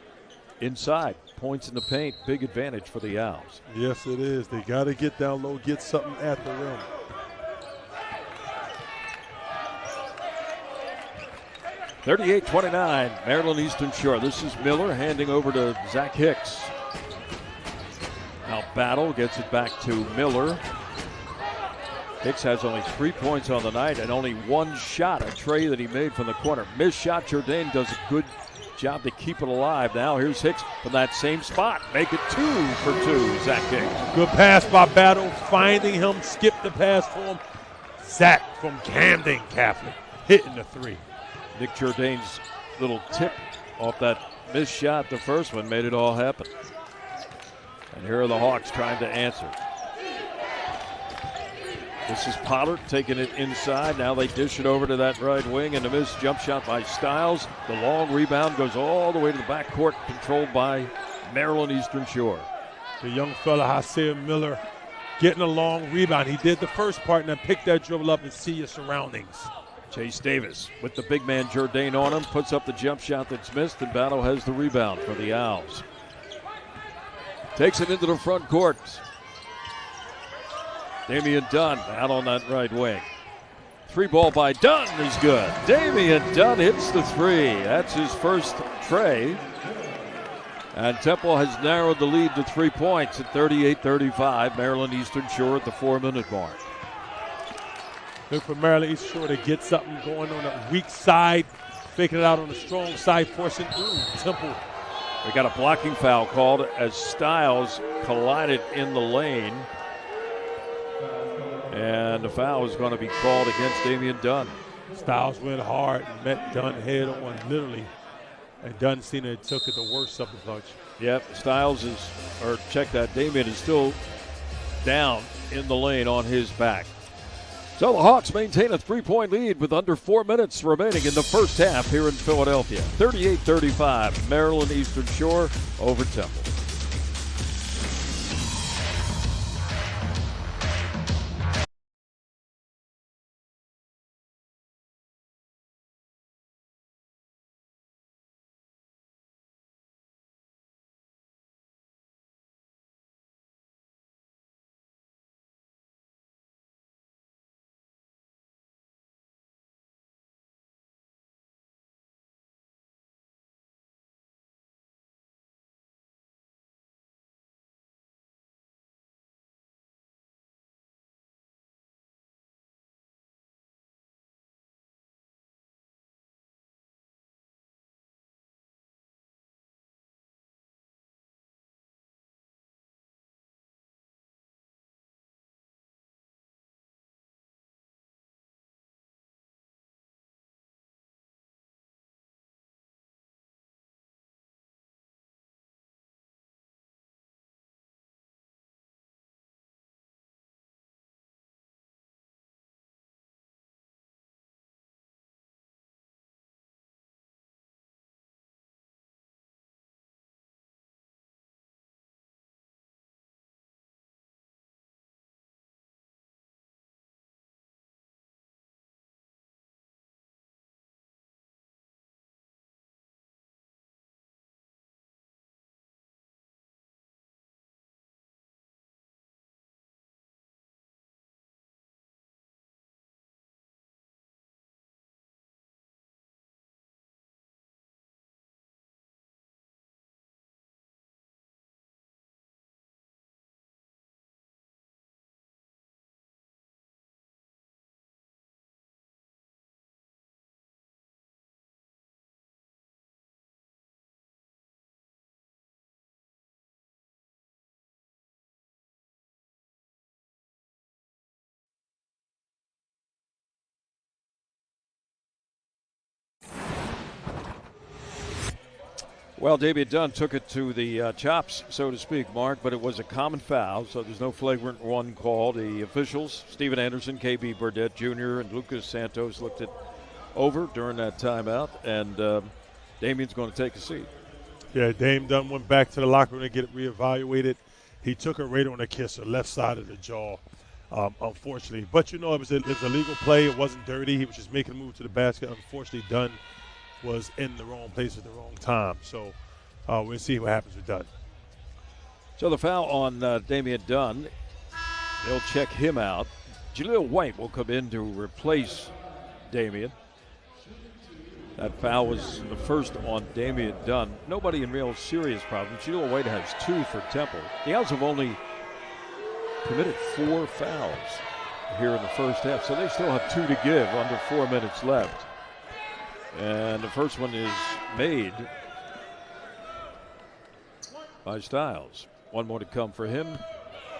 inside. Points in the paint, big advantage for the Owls. Yes, it is. They got to get down low, get something at the rim. (38-29), Maryland Eastern Shore. This is Miller handing over to Zach Hicks. Now Battle gets it back to Miller. Hicks has only 3 points on the night and only 1 shot, a tray that he made from the corner. Missed shot. Jourdain does a good job to keep it alive. Now here's Hicks from that same spot. Make it 2 for 2, Zach Hicks. Good pass by Battle, finding him, skip the pass for him. Zach from Camden Catholic hitting the 3. Nick Jourdain's little tip off that missed shot, the first one, made it all happen. And here are the Hawks trying to answer. This is Pollard taking it inside. Now they dish it over to that right wing, and a missed jump shot by Stiles. The long rebound goes all the way to the backcourt, controlled by Maryland Eastern Shore. The young fella, Hasir Miller, getting a long rebound. He did the first part and then picked that dribble up and see your surroundings. Chase Davis with the big man Jourdain on him, puts up the jump shot that's missed, and Battle has the rebound for the Owls. Takes it into the front court. Damian Dunn out on that right wing. Three ball by Dunn is good. Damian Dunn hits the three. That's his first tray. And Temple has narrowed the lead to 3 points at 38-35. Maryland Eastern Shore at the 4-minute mark. Look for Maryland Eastern Shore to get something going on the weak side, faking it out on the strong side, forcing Temple. We got a blocking foul called as Stiles collided in the lane. And the foul is going to be called against Damian Dunn. Stiles went hard and met Dunn head on, literally. And Dunn seen it, took it the worst of the bunch. Yep, Stiles is, or check that, Damian is still down in the lane on his back. So the Hawks maintain a 3-point lead with under 4 minutes remaining in the first half here in Philadelphia. 38-35, Maryland Eastern Shore over Temple. Well, Damian Dunn took it to the chops, so to speak, Mark, but it was a common foul, so there's no flagrant one called. The officials, Steven Anderson, KB Burdett Jr., and Lucas Santos looked it over during that timeout, and Damian's going to take a seat. Yeah, Dame Dunn went back to the locker room to get it reevaluated. He took it right on the kisser, left side of the jaw, unfortunately. But, you know, it was a legal play. It wasn't dirty. He was just making a move to the basket. Unfortunately, Dunn was in the wrong place at the wrong time. So we'll see what happens with Dunn. So the foul on Damian Dunn, they'll check him out. Jaleel White will come in to replace Damian. That foul was the first on Damian Dunn. Nobody in real serious problems. Jaleel White has 2 for Temple. The Owls have only committed 4 fouls here in the first half, so they still have 2 to give, under 4 minutes left. And the first one is made by Stiles. One more to come for him.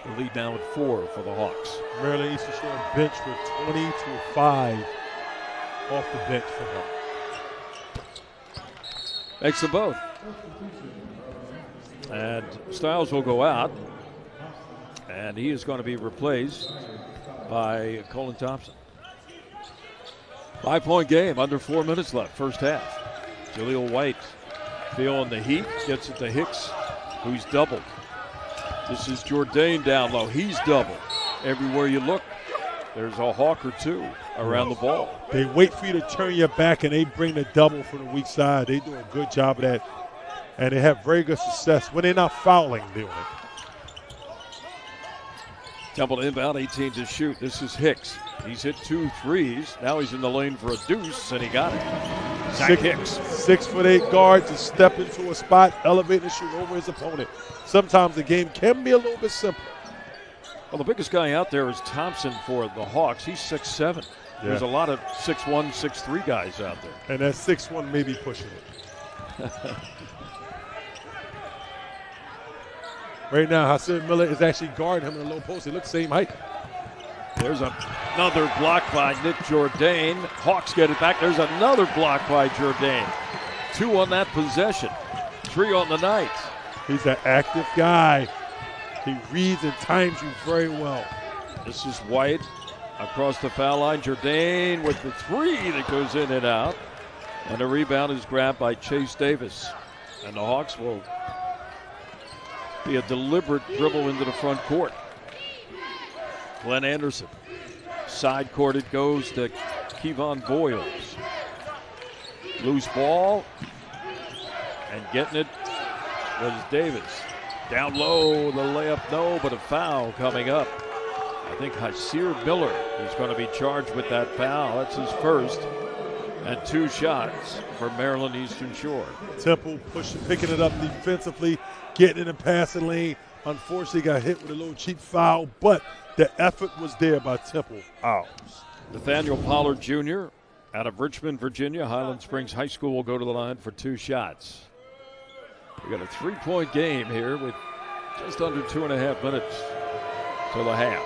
The lead now at 4 for the Hawks. Maryland Eastern Shore bench with 20-5 off the bench for them. Makes them both. And Styles will go out. And he is going to be replaced by Colin Thompson. 5-point game, under 4 minutes left, first half. Jaleel White feeling the heat, gets it to Hicks, who's doubled. This is Jourdain down low. He's doubled. Everywhere you look, there's a Hawk or two around the ball. They wait for you to turn your back, and they bring the double from the weak side. They do a good job of that, and they have very good success when they're not fouling doing it. Temple inbound, 18 to shoot. This is Hicks. He's hit 2 threes. Now he's in the lane for a deuce, and he got it. Zach Hicks. 6'8" guard to step into a spot, elevate and shoot over his opponent. Sometimes the game can be a little bit simpler. Well, the biggest guy out there is Thompson for the Hawks. He's 6'7". Yeah. There's a lot of 6'1", 6'3" guys out there. And that 6'1" may be pushing it. Right now, Hassan Miller is actually guarding him in the low post. They look the same height. There's another block by Nick Jourdain. Hawks get it back. There's another block by Jourdain. 2 on that possession. 3 on the night. He's an active guy. He reads and times you very well. This is White across the foul line. Jourdain with the 3 that goes in and out. And the rebound is grabbed by Chase Davis. And the Hawks will be a deliberate dribble into the front court. Glenn Anderson. Side court it goes to Kevon Boyles. Loose ball. And getting it was Davis. Down low, the layup, no, but a foul coming up. I think Hasir Miller is going to be charged with that foul. That's his first. And 2 shots for Maryland Eastern Shore. Temple picking it up defensively, getting in the passing lane. Unfortunately, got hit with a little cheap foul, but the effort was there by Temple. Nathaniel Pollard Jr. out of Richmond, Virginia. Highland Springs High School will go to the line for 2 shots. We got a 3-point game here with just under 2.5 minutes till the half.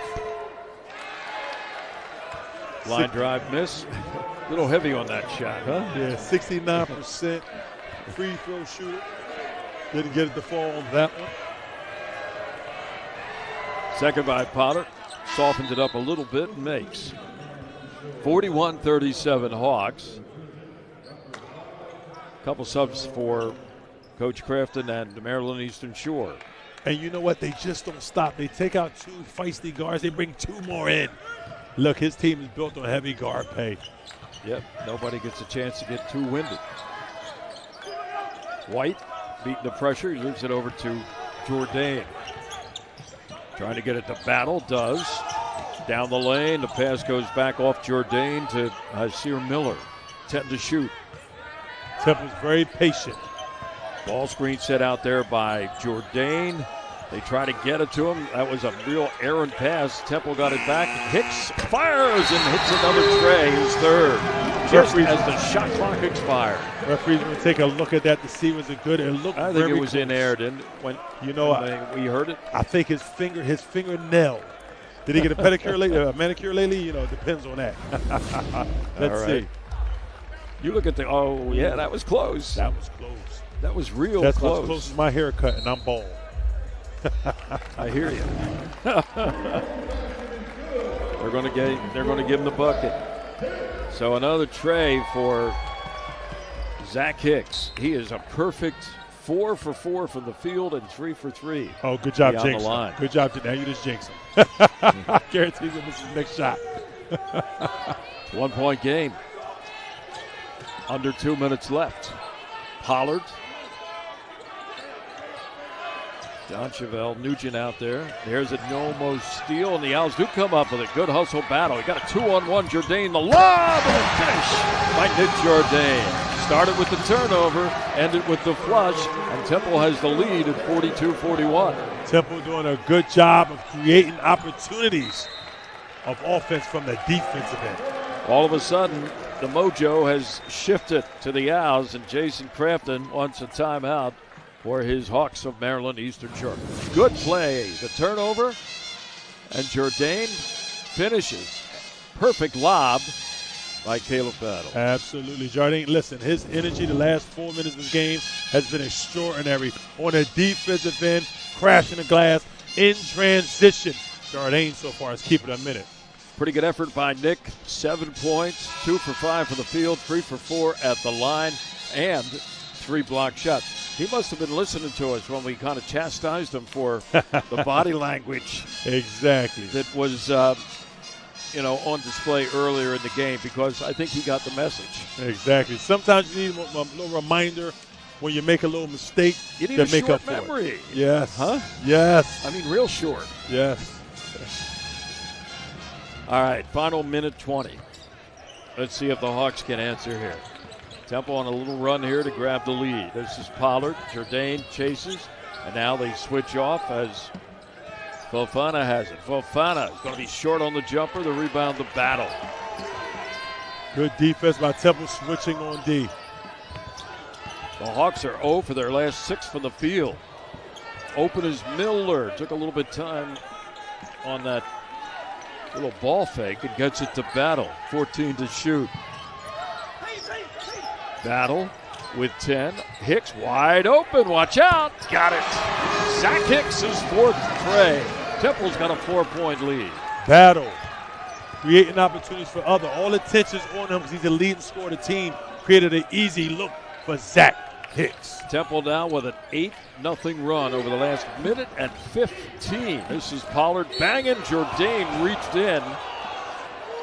Line drive miss. A little heavy on that shot, huh? Yeah, 69% free throw shooter. Didn't get it to fall on that one. Second by Potter. Softens it up a little bit and makes. 41-37 Hawks. Couple subs for Coach Crafton and Maryland Eastern Shore. And you know what? They just don't stop. They take out 2 feisty guards. They bring 2 more in. Look, his team is built on heavy guard pay. Yep, nobody gets a chance to get too winded. White beating the pressure. He moves it over to Jourdain. Trying to get it to Battle, does. Down the lane, the pass goes back off Jourdain to Hasir Miller. 10 to shoot. Temple's very patient. Ball screen set out there by Jourdain. They try to get it to him. That was a real errant pass. Temple got it back. Hicks fires and hits another tray, his third. Just as the shot clock expired. Referee's going to take a look at that to see was it good. It looked I think it was in air, didn't it? When we heard it. I think his fingernail. Did he get a pedicure lately, a manicure lately? You know, it depends on that. Let's see. You look at that was close. That was close. That was real That's close. That's close as my haircut, and I'm bald. I hear you. They're going to give him the bucket. So another tray for Zach Hicks. He is a perfect 4 for 4 from the field and 3 for 3. Oh, good job, Jinx. Good job, now you just jinx him. I guarantee he'll miss his next shot. 1-point game. Under 2 minutes left. Pollard. Don Chevelle, Nugent out there. There's a no-mo steal, and the Owls do come up with a good hustle battle. He got a 2-on-1. Jourdain, the lob, and a finish by Nick Jourdain. Started with the turnover, ended with the flush, and Temple has the lead at 42-41. Temple doing a good job of creating opportunities of offense from the defensive end. All of a sudden, the mojo has shifted to the Owls, and Jason Crafton wants a timeout for his Hawks of Maryland Eastern Shore. Good play, the turnover, and Jourdain finishes. Perfect lob by Caleb Battle. Absolutely. Jourdain, listen, his energy the last 4 minutes of the game has been extraordinary on the defensive end, crashing the glass in transition. Jourdain so far is keeping a minute. Pretty good effort by Nick. 7 points, 2 for 5 from the field, 3 for 4 at the line, and 3 blocked shots. He must have been listening to us when we kind of chastised him for the body language. Exactly. That was, on display earlier in the game, because I think he got the message. Exactly. Sometimes you need a little reminder when you make a little mistake. You need to a make short up for memory. It. Yes. Huh? Yes. I mean, real short. Yes. All right, final minute 20. Let's see if the Hawks can answer here. Temple on a little run here to grab the lead. This is Pollard. Jourdain chases, and now they switch off as Fofana has it. Fofana is going to be short on the jumper. The rebound, the battle. Good defense by Temple switching on D. The Hawks are 0 for their last 6 from the field. Open is Miller. Took a little bit of time on that little ball fake and gets it to Battle. 14 to shoot. Battle with 10. Hicks wide open. Watch out. Got it. Zach Hicks' 4th tray. Temple's got a 4-point lead. Battle. Creating opportunities for other. All attention's on him because he's the leading scorer of the team. Created an easy look for Zach Hicks. Temple now with an 8-0 run over the last minute and 15. This is Pollard banging. Jourdain reached in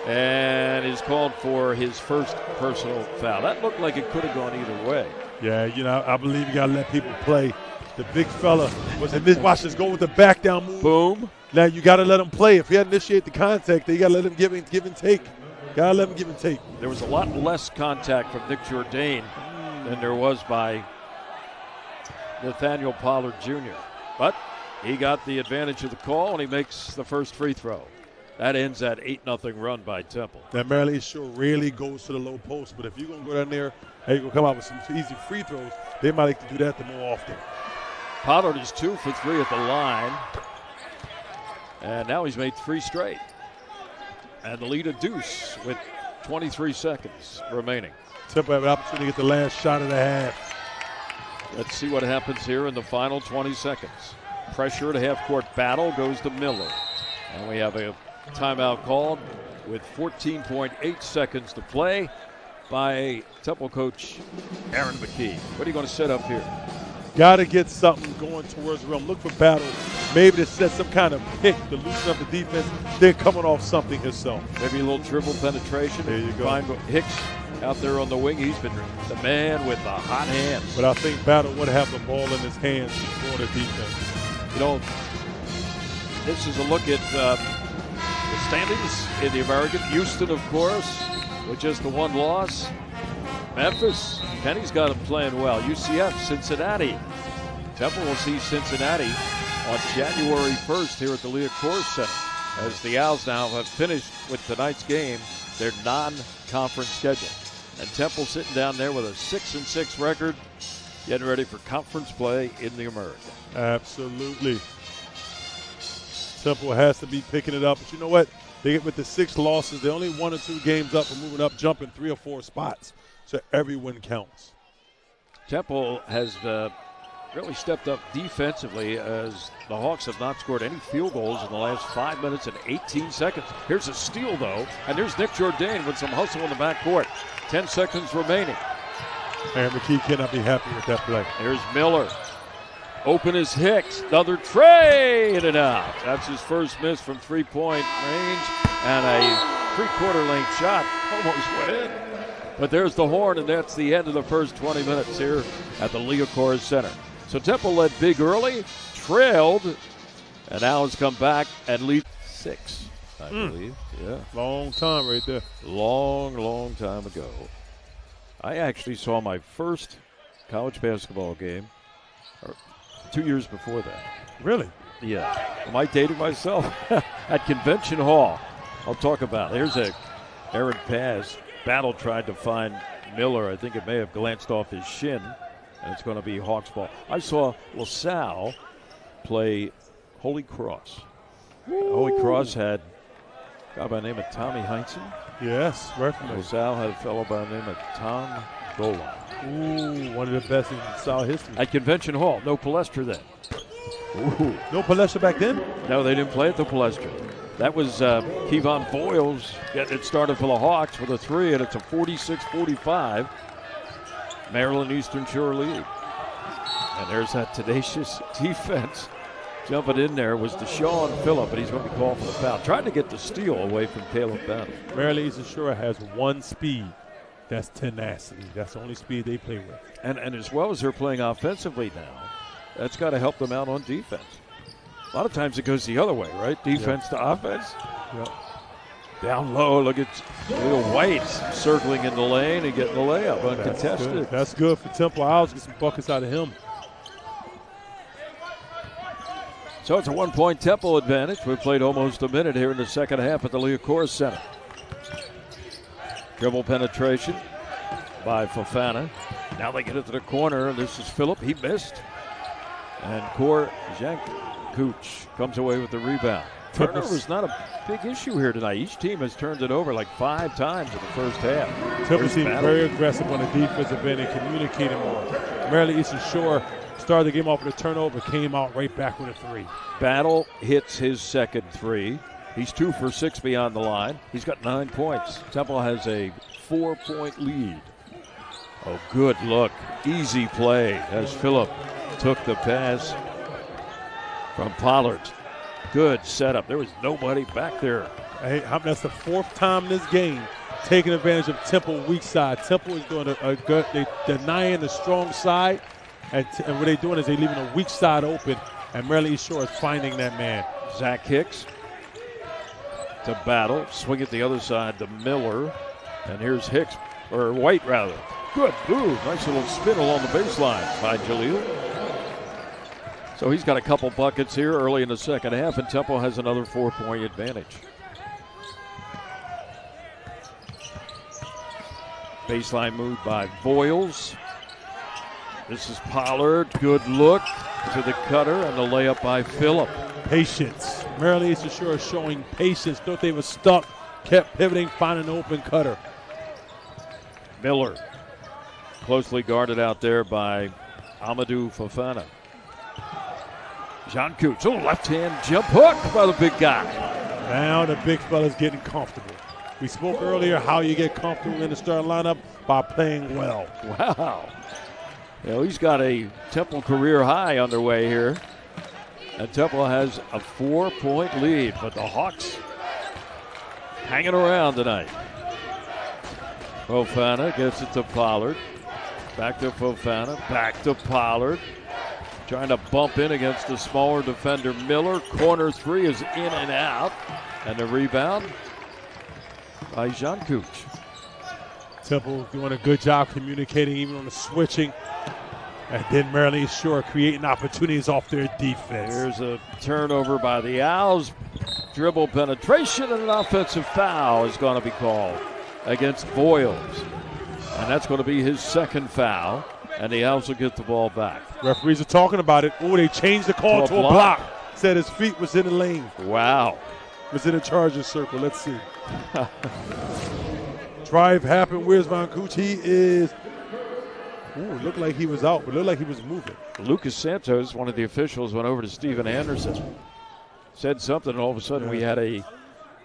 and is called for his first personal foul. That looked like it could have gone either way. Yeah, I believe you got to let people play. The big fella was in this. Watch this, go with the back down move. Boom. Now you got to let him play. If he initiate the contact, you got to let him give and take. Got to let him give and take. There was a lot less contact from Nick Jourdain than there was by Nathaniel Pollard Jr. But he got the advantage of the call, and he makes the first free throw. That ends that 8-0 run by Temple. That Maryland East sure rarely goes to the low post, but if you're going to go down there and you're going to come out with some easy free throws, they might like to do that the more often. Pollard is 2 for 3 at the line, and now he's made 3 straight. And the lead a deuce with 23 seconds remaining. Temple have an opportunity to get the last shot of the half. Let's see what happens here in the final 20 seconds. Pressure at half-court battle goes to Miller. And we have a timeout called with 14.8 seconds to play by Temple coach Aaron McKee. What are you going to set up here? Got to get something going towards the rim. Look for Battle, maybe to set some kind of pick to loosen up the defense. They're coming off something himself. Maybe a little dribble penetration. There you go. Find Hicks out there on the wing. He's been the man with the hot hands. But I think Battle would have the ball in his hands before the defense. You know, this is a look at the standings in the American. Houston, of course, with just the 1 loss. Memphis, Kenny's got him playing well. UCF, Cincinnati. Temple will see Cincinnati on January 1st here at the Leah Coors Center, as the Owls now have finished with tonight's game their non-conference schedule. And Temple sitting down there with a 6-6 record, getting ready for conference play in the American. Absolutely. Temple has to be picking it up. But you know what? They get with the 6 losses. They're only 1 or 2 games up from moving up, jumping 3 or 4 spots. So every win counts. Temple has really stepped up defensively, as the Hawks have not scored any field goals in the last 5 minutes and 18 seconds. Here's a steal, though, and there's Nick Jourdain with some hustle in the backcourt. 10 seconds remaining. Aaron McKee cannot be happy with that play. There's Miller. Open is Hicks. Another tray, in and out. That's his first miss from 3-point range, and a 3/4 length shot almost went in. But there's the horn, and that's the end of the first 20 minutes here at the Leah Coors Center. So Temple led big early, trailed, and now has come back and lead 6, I believe. Yeah. Long time right there. Long time ago. I actually saw my first college basketball game 2 years before that. Really? Yeah. Am I dating myself? At Convention Hall. I'll talk about it. Here's a errant pass. Battle tried to find Miller. I think it may have glanced off his shin, and it's going to be Hawks ball. I saw LaSalle play Holy Cross. Holy Cross had a guy by the name of Tommy Heinsohn. Yes, right from LaSalle had a fellow by the name of Tom goal line. Ooh, one of the best in South history. At Convention Hall, no Palestra then. Ooh. No Palestra back then? No, they didn't play at the Palestra. That was Kevon Boyles getting it started for the Hawks with a 3, and it's a 46-45 Maryland Eastern Shore lead. And there's that tenacious defense. Jumping in there was Deshaun Phillip, but he's going to be called for the foul. Trying to get the steal away from Caleb Battle. Maryland Eastern Shore has one speed. That's tenacity. That's the only speed they play with. And as well as they're playing offensively now, that's got to help them out on defense. A lot of times it goes the other way, right? Defense to offense. Yep. Down low, look at Will White circling in the lane and getting the layup uncontested. That's good for Temple Owls. Get some buckets out of him. So it's a 1-point Temple advantage. We've played almost a minute here in the second half at the Liacouras Center. Dribble penetration by Fofana. Now they get it to the corner. This is Phillip. He missed. And Kor Jankuch comes away with the rebound. Turnover is not a big issue here tonight. Each team has turned it over like 5 times in the first half. Temple seemed very aggressive on the defensive end and communicating more. Maryland Eastern Shore started the game off with a turnover, came out right back with a 3. Battle hits his second 3. He's 2 for 6 beyond the line. He's got 9 points. Temple has a 4-point lead. Oh, good look. Easy play as Phillip took the pass from Pollard. Good setup. There was nobody back there. Hey, that's the 4th time this game taking advantage of Temple weak side. Temple is doing a good, they're denying the strong side, and what they're doing is they're leaving a weak side open, and Maryland East Shore is finding that man. Zach Hicks to Battle. Swing it the other side to Miller. And here's Hicks, or White rather. Good move. Nice little spin along the baseline by Jaleel. So he's got a couple buckets here early in the second half, and Temple has another 4-point advantage. Baseline move by Boyles. This is Pollard. Good look to the cutter, and the layup by Phillip. Patience. Maryland Eastern Shore is showing patience. Thought they were stuck, kept pivoting, finding an open cutter. Miller closely guarded out there by Amadou Fofana. John Coots, left-hand jump hook by the big guy. Now the big fella's getting comfortable. We spoke earlier how you get comfortable in the starting lineup by playing well. Wow. You know, he's got a Temple career high underway here. And Temple has a 4-point lead, but the Hawks hanging around tonight. Fofana gets it to Pollard. Back to Fofana, back to Pollard. Trying to bump in against the smaller defender Miller. Corner 3 is in and out. And the rebound by Jean Cooch. Temple doing a good job communicating even on the switching. And then Maryland East Shore creating opportunities off their defense. Here's a turnover by the Owls. Dribble penetration and an offensive foul is going to be called against Boyles. And that's going to be his second foul. And the Owls will get the ball back. Referees are talking about it. Oh, they changed the call to a block. Said his feet was in the lane. Wow. Was in the Chargers circle. Let's see. Drive happened. Where's Von Cooch? He is. Ooh, it looked like he was out, but it looked like he was moving. Lucas Santos, one of the officials, went over to Steven Anderson. Said something, and all of a sudden we had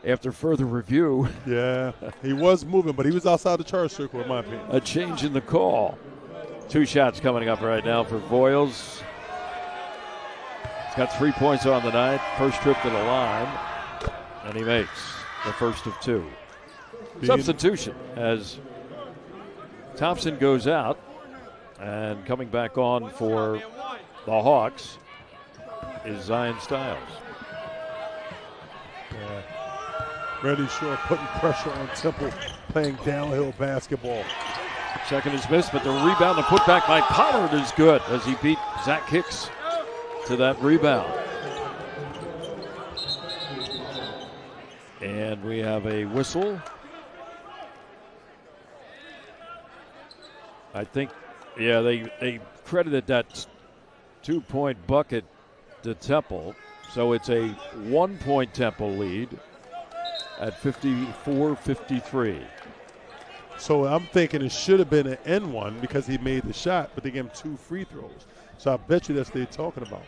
after further review. Yeah, he was moving, but he was outside the charge circle, in my opinion. A change in the call. 2 shots coming up right now for Boyles. He's got 3 points on the night. First trip to the line. And he makes the first of 2. Substitution as Thompson goes out. And coming back on for the Hawks is Zion Styles. Yeah. Maryland Shore putting pressure on Temple, playing downhill basketball. Second is missed, but the rebound and put back by Pollard is good as he beat Zach Hicks to that rebound. And we have a whistle. I think, yeah, they credited that 2-point bucket to Temple. So it's a 1-point Temple lead at 54-53. So I'm thinking it should have been an N1 because he made the shot, but they gave him 2 free throws. So I bet you that's what they're talking about.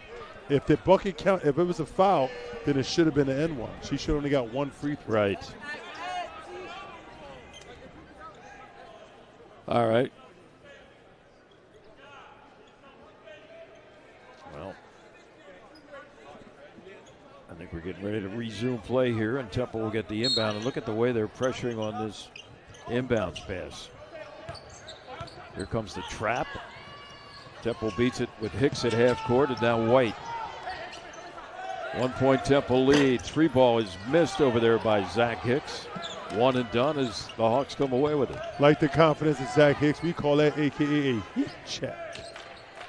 If the bucket count, if it was a foul, then it should have been an N1. She should have only got 1 free throw. Right. All right. Well, I think we're getting ready to resume play here, and Temple will get the inbound. And look at the way they're pressuring on this inbounds pass. Here comes the trap. Temple beats it with Hicks at half court, and now White. 1 point Temple lead. 3 ball is missed over there by Zach Hicks. 1 and done as the Hawks come away with it. Like the confidence of Zach Hicks, we call that AKA a heat check.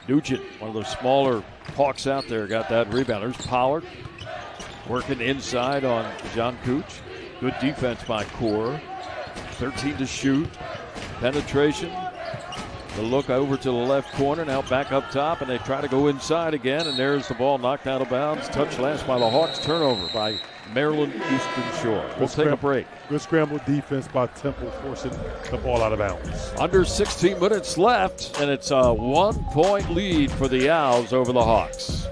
Nugent, one of those smaller Hawks out there, got that rebound. There's Pollard working inside on John Cooch. Good defense by Core. 13 to shoot. Penetration. The look over to the left corner, now back up top, and they try to go inside again, and there's the ball knocked out of bounds. Touch last by the Hawks. Turnover by Maryland Eastern Shore. We'll take a break. Good scramble defense by Temple, forcing the ball out of bounds. Under 16 minutes left, and it's a 1 point lead for the Owls over the Hawks.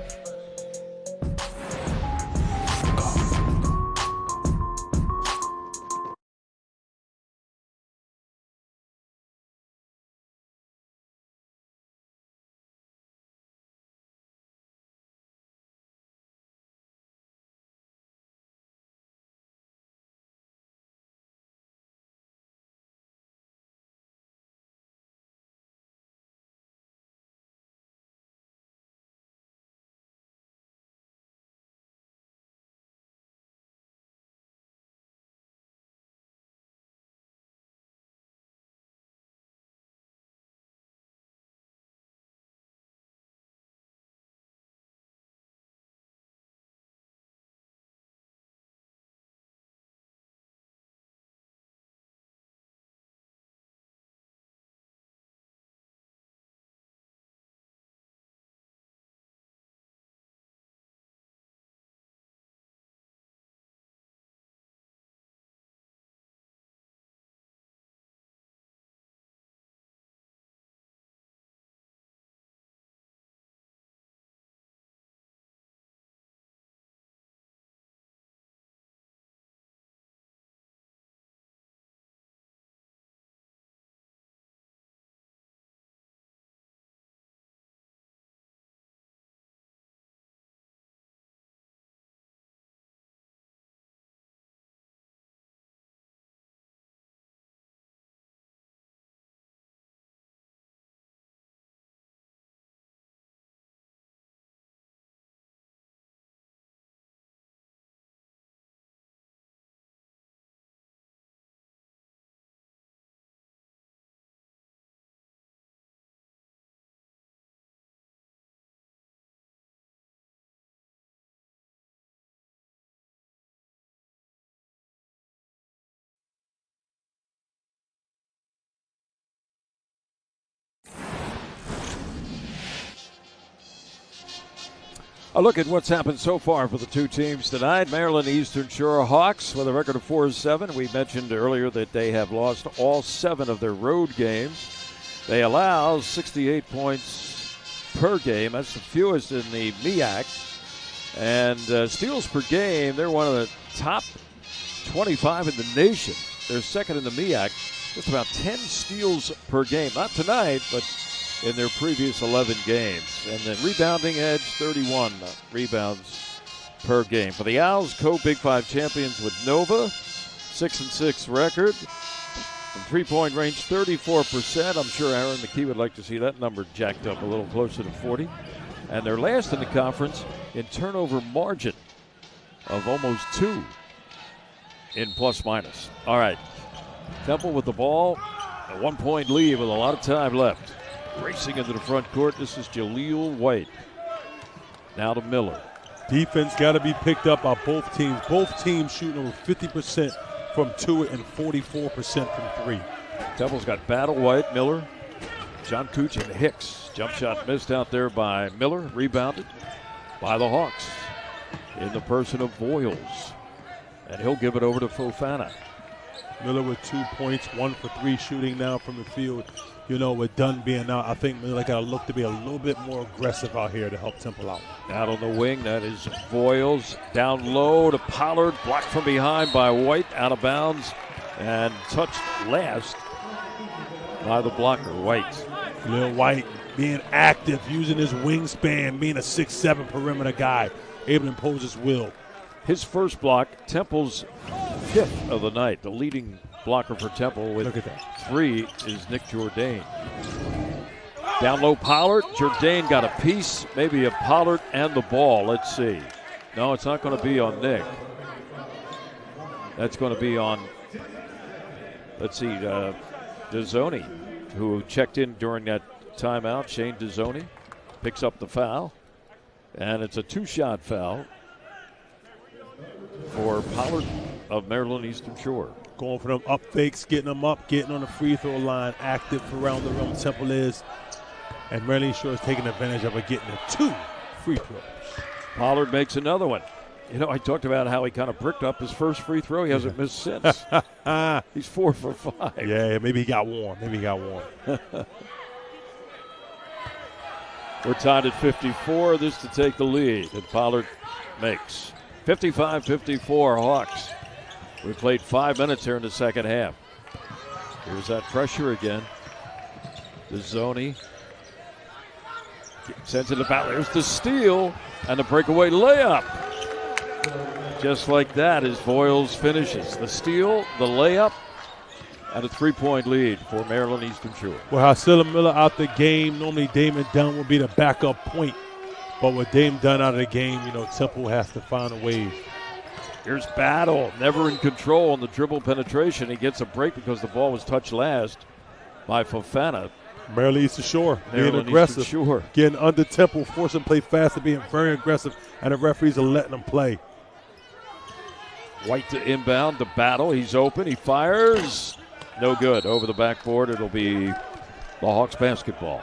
A look at what's happened so far for the two teams tonight. Maryland Eastern Shore Hawks with a record of 4-7. We mentioned earlier that they have lost all 7 of their road games. They allow 68 points per game. That's the fewest in the MEAC. And steals per game, they're one of the top 25 in the nation. They're second in the MEAC. Just about 10 steals per game. Not tonight, but in their previous 11 games. And the rebounding edge, 31 rebounds per game. For the Owls, co-Big 5 champions with Nova, 6-6 record. From three-point range, 34%. I'm sure Aaron McKee would like to see that number jacked up a little closer to 40. And they're last in the conference in turnover margin of almost 2 in plus-minus. All right, Temple with the ball, a 1 point lead with a lot of time left. Racing into the front court, this is Jaleel White. Now to Miller. Defense got to be picked up by both teams. Both teams shooting over 50% from 2 and 44% from 3. Temple's got Battle, White, Miller, John Cooch, and Hicks. Jump shot missed out there by Miller. Rebounded by the Hawks in the person of Voiles. And he'll give it over to Fofana. Miller with 2 points, 1 for 3 shooting now from the field. You know, with Dunn being out, I think Miller got to look to be a little bit more aggressive out here to help Temple out. Out on the wing, that is Voiles. Down low to Pollard, blocked from behind by White, out of bounds, and touched last by the blocker, White. Lil White being active, using his wingspan, being a 6'7" perimeter guy, able to impose his will. His first block, Temple's 5th of the night. The leading blocker for Temple with Look at that. 3 is Nick Jourdain. Down low, Pollard. Jourdain got a piece, maybe of Pollard and the ball. Let's see. No, it's not going to be on Nick. That's going to be on, let's see, Dezzoni, who checked in during that timeout. Shane Dezzoni picks up the foul. And it's a 2-shot foul for Pollard of Maryland Eastern Shore. Going for them up fakes, getting them up, getting on the free throw line, active around the rim. Temple is. And Maryland Eastern Shore is taking advantage of it, getting the 2 free throws. Pollard makes another one. You know, I talked about how he kind of bricked up his first free throw. He hasn't missed since. He's 4 for 5. Yeah, maybe he got warm. We're tied at 54. This to take the lead, and Pollard makes. 55-54 Hawks. We played 5 minutes here in the second half. Here's that pressure again. Dezzoni sends it about. There's the steal and the breakaway layup. Just like that as Voiles finishes. The steal, the layup, and a 3-point lead for Maryland Eastern Shore. Well, Hasilla Miller out the game. Normally Damon Dunn will be the backup point. But with Dame Dunn out of the game, you know, Temple has to find a way. Here's Battle, never in control on the dribble penetration. He gets a break because the ball was touched last by Fofana. Maryland Eastern Shore being Maryland aggressive, Eastern Shore. getting under Temple, forcing play faster, being very aggressive, and the referees are letting them play. White to inbound, the Battle. He's open, he fires. No good. Over the backboard, it'll be the Hawks basketball.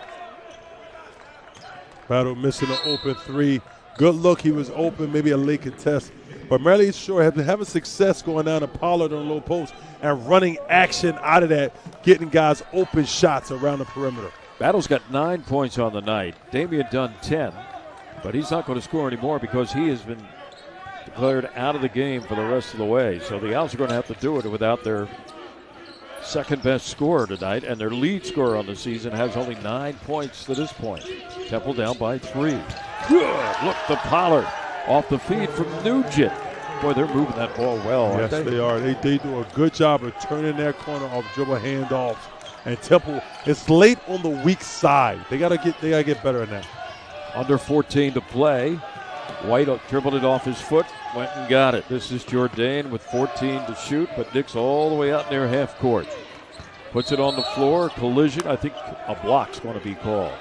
Battle missing an open 3. Good look, he was open, maybe a late contest. But Maryland Eastern Shore have been having success going down to Pollard on low post and running action out of that, getting guys open shots around the perimeter. Battle's got 9 points on the night. Damian Dunn 10, but he's not going to score anymore because he has been declared out of the game for the rest of the way. So the Owls are going to have to do it without their second best scorer tonight, and their lead scorer on the season has only 9 points to this point. Temple down by 3. Good look to Pollard off the feed from Nugent. Boy, they're moving that ball well. Yes, they are. They do a good job of turning their corner off dribble handoffs. And Temple is late on the weak side. They gotta get better in that. Under 14 to play. White dribbled it off his foot, went and got it. This is Jourdain with 14 to shoot, but Nick's all the way out near half court. Puts it on the floor, collision. I think a block's going to be called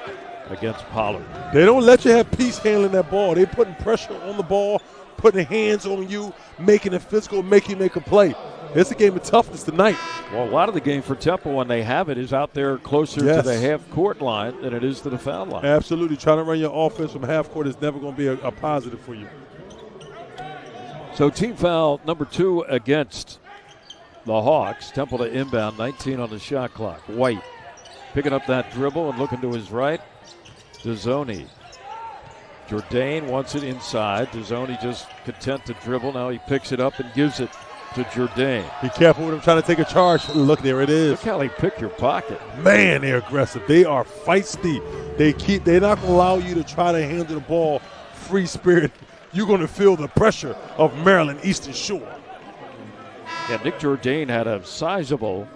against Pollard. They don't let you have peace handling that ball. They're putting pressure on the ball, putting hands on you, making it physical, make you make a play. It's a game of toughness tonight. Well, a lot of the game for Temple when they have it is out there closer to the half-court line than it is to the foul line. Absolutely. Trying to run your offense from half-court is never going to be a positive for you. So team foul number 2 against the Hawks. Temple to inbound, 19 on the shot clock. White picking up that dribble and looking to his right. Dezzoni. Jourdain wants it inside. Dezzoni just content to dribble. Now he picks it up and gives it to Jourdain. Be careful with him trying to take a charge. Look, there it is. Look how they pick your pocket. Man, they're aggressive. They are feisty. They're not going to allow you to try to handle the ball free spirit. You're going to feel the pressure of Maryland Eastern Shore. Yeah, Nick Jourdain had a sizable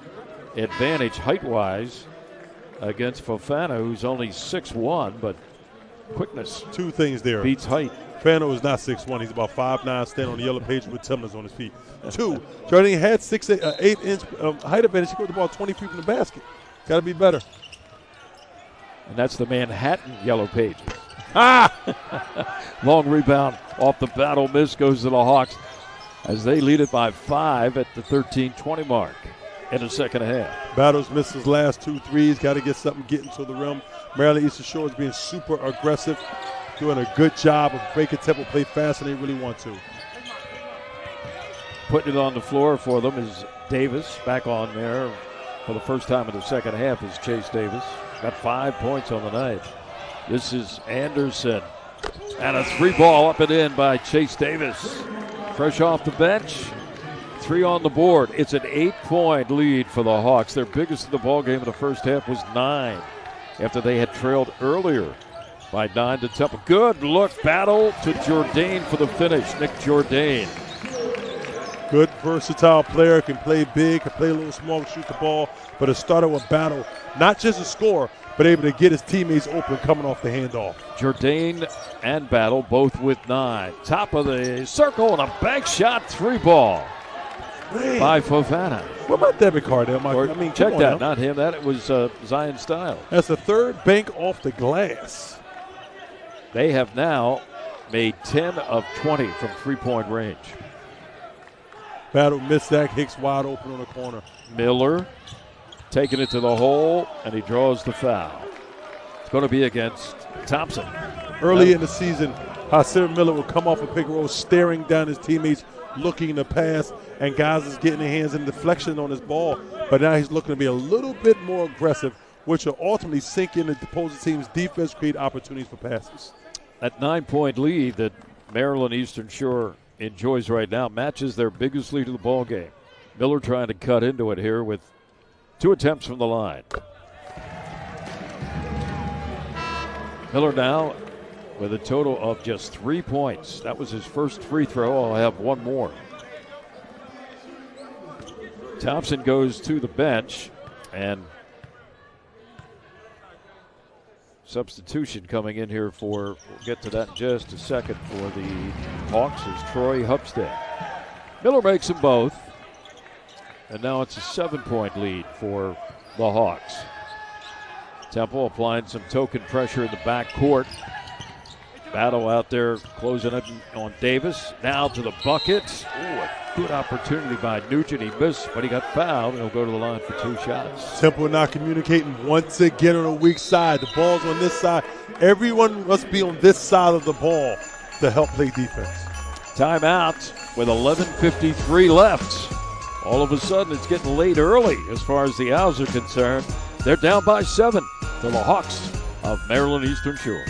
advantage height-wise against Fofana, who's only 6'1", but quickness 2 things there. beats height. Fano is not 6'1". He's about 5'9", standing on the yellow page with Timberlands on his feet. 2, Jourdain had 8-inch height advantage. He scored the ball 20 feet from the basket. Got to be better. And that's the Manhattan yellow pages. Ah! Long rebound off the Battle, miss, goes to the Hawks as they lead it by 5 at the 13:20 mark in the second half. Battles missed his last 2 threes. Got to get something getting to the rim. Maryland Eastern Shore is being super aggressive, doing a good job of breaking Temple play fast, and they really want to. Putting it on the floor for them is Davis, back on there for the first time in the second half is Chase Davis. Got 5 points on the night. This is Anderson. And a 3-ball up and in by Chase Davis. Fresh off the bench. 3 on the board. It's an 8-point lead for the Hawks. Their biggest in the ball game in the first half was 9 after they had trailed earlier by 9 to Temple. Good look, battle to Jourdain for the finish. Nick Jourdain. Good, versatile player, can play big, can play a little small, shoot the ball, but it started with battle, not just a score, but able to get his teammates open coming off the handoff. Jourdain and Battle both with 9. Top of the circle and a bank shot 3-ball by Fofana. What about debit card there, Mike? Check that, not him. That it was Zion Styles. That's the third bank off the glass. They have now made 10 of 20 from 3-point range. Battle missed that. Hicks wide open on the corner. Miller taking it to the hole, and he draws the foul. It's going to be against Thompson. Early in the season, Hasir Miller would come off a pick and roll, staring down his teammates, looking to pass, and guys is getting their hands in deflection on his ball. But now he's looking to be a little bit more aggressive, which will ultimately sink in the opposing team's defense, create opportunities for passes. That 9-point lead that Maryland Eastern Shore enjoys right now matches their biggest lead of the ball game. Miller trying to cut into it here with 2 attempts from the line. Miller now with a total of just 3 points. That was his first free throw. I'll have one more. Thompson goes to the bench, and substitution coming in here we'll get to that in just a second, for the Hawks is Troy Hupstead. Miller makes them both, and now it's a 7-point lead for the Hawks. Temple applying some token pressure in the back court. Battle out there closing it on Davis. Now to the bucket. Ooh, a good opportunity by Nugent. He missed, but he got fouled, and he'll go to the line for 2 shots. Temple not communicating once again on a weak side. The ball's on this side. Everyone must be on this side of the ball to help play defense. Timeout with 11:53 left. All of a sudden, it's getting late early as far as the Owls are concerned. They're down by 7 to the Hawks of Maryland Eastern Shore.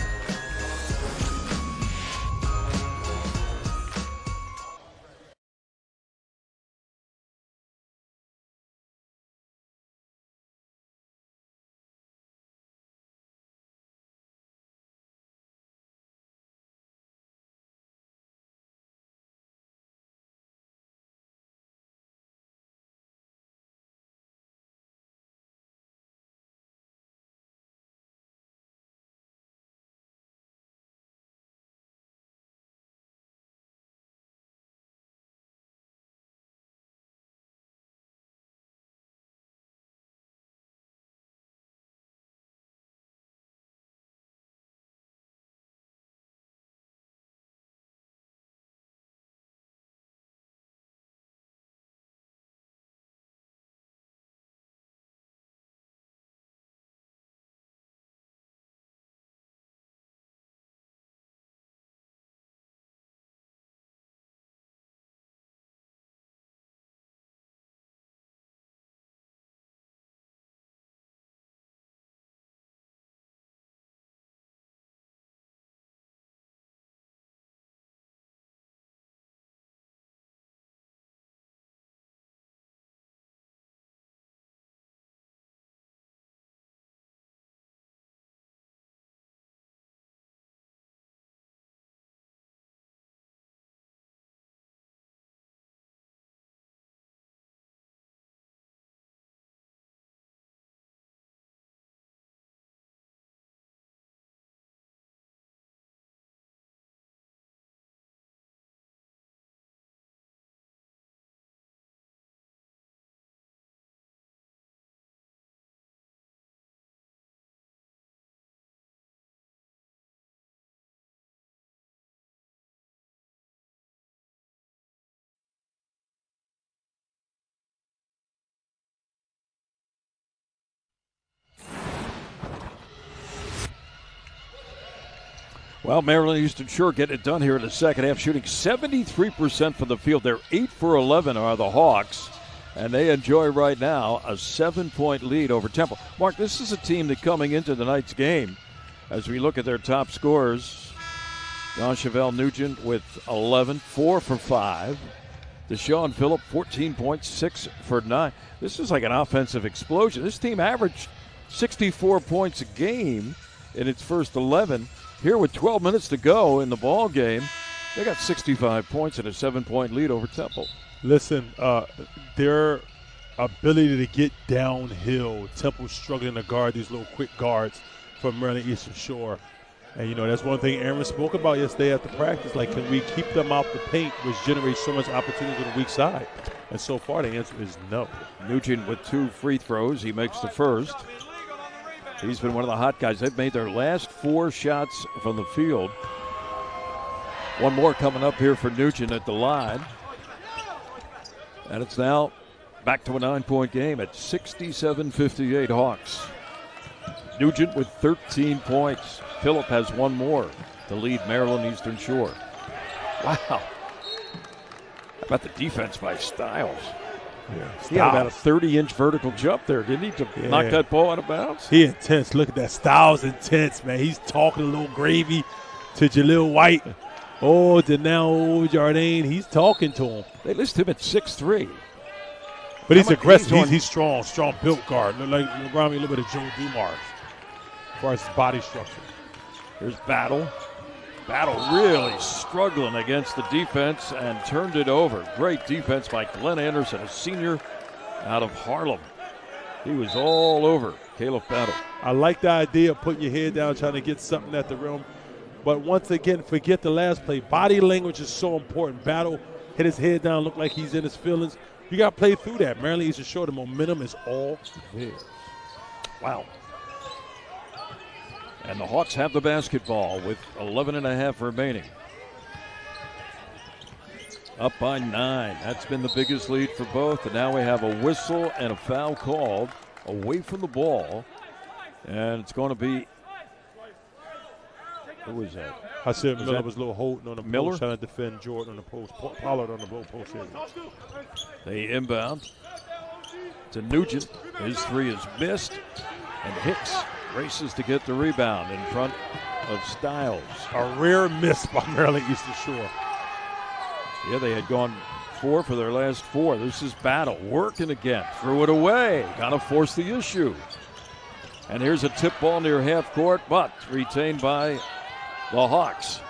Well, Maryland Eastern Shore getting it done here in the second half, shooting 73% from the field. They're 8 for 11 are the Hawks, and they enjoy right now a 7-point lead over Temple. Mark, this is a team that coming into tonight's game, as we look at their top scorers, Don Chevelle Nugent with 11, 4 for 5. Deshaun Phillip, 14 points, 6 for 9. This is like an offensive explosion. This team averaged 64 points a game in its first 11. Here with 12 minutes to go in the ball game, they got 65 points and a 7-point lead over Temple. Listen, their ability to get downhill, Temple's struggling to guard these little quick guards from Maryland Eastern Shore. And, that's one thing Aaron spoke about yesterday after practice. Like, can we keep them out the paint, which generates so much opportunity on the weak side? And so far, the answer is no. Nugent with 2 free throws. He makes the first. He's been one of the hot guys. They've made their last 4 shots from the field. One more coming up here for Nugent at the line. And it's now back to a 9-point game at 67-58 Hawks. Nugent with 13 points. Phillip has 1 more to lead Maryland Eastern Shore. Wow. How about the defense by Styles? Yeah, he had about a 30-inch vertical jump there, didn't he, to knock that ball out of bounds? He intense. Look at that. Styles intense, man. He's talking a little gravy to Jaleel White. Oh, Denell Jardine. He's talking to him. They list him at 6'3". But he's aggressive. He's strong built guard. Look like remind me a little bit of Joe Dumars as far as his body structure. Here's Battle. Battle really struggling against the defense and turned it over. Great defense by Glenn Anderson, a senior out of Harlem. He was all over Caleb Battle. I like the idea of putting your head down, trying to get something at the rim. But once again, forget the last play. Body language is so important. Battle hit his head down, look like he's in his feelings. You got to play through that. Maryland Eastern Shore, the momentum is all there. Wow. And the Hawks have the basketball with 11.5 remaining. Up by 9. That's been the biggest lead for both. And now we have a whistle and a foul called away from the ball. And it's going to be, who was that? I said Miller was a little holding on the Miller post, trying to defend Jordan on the post. Pollard on the low post area. They inbound to Nugent. His 3 is missed. And Hicks races to get the rebound in front of Styles. A rare miss by Maryland Eastern Shore. Yeah, they had gone 4 for their last 4. This is Battle working again. Threw it away. Got to force the issue. And here's a tip ball near half court, but retained by the Hawks.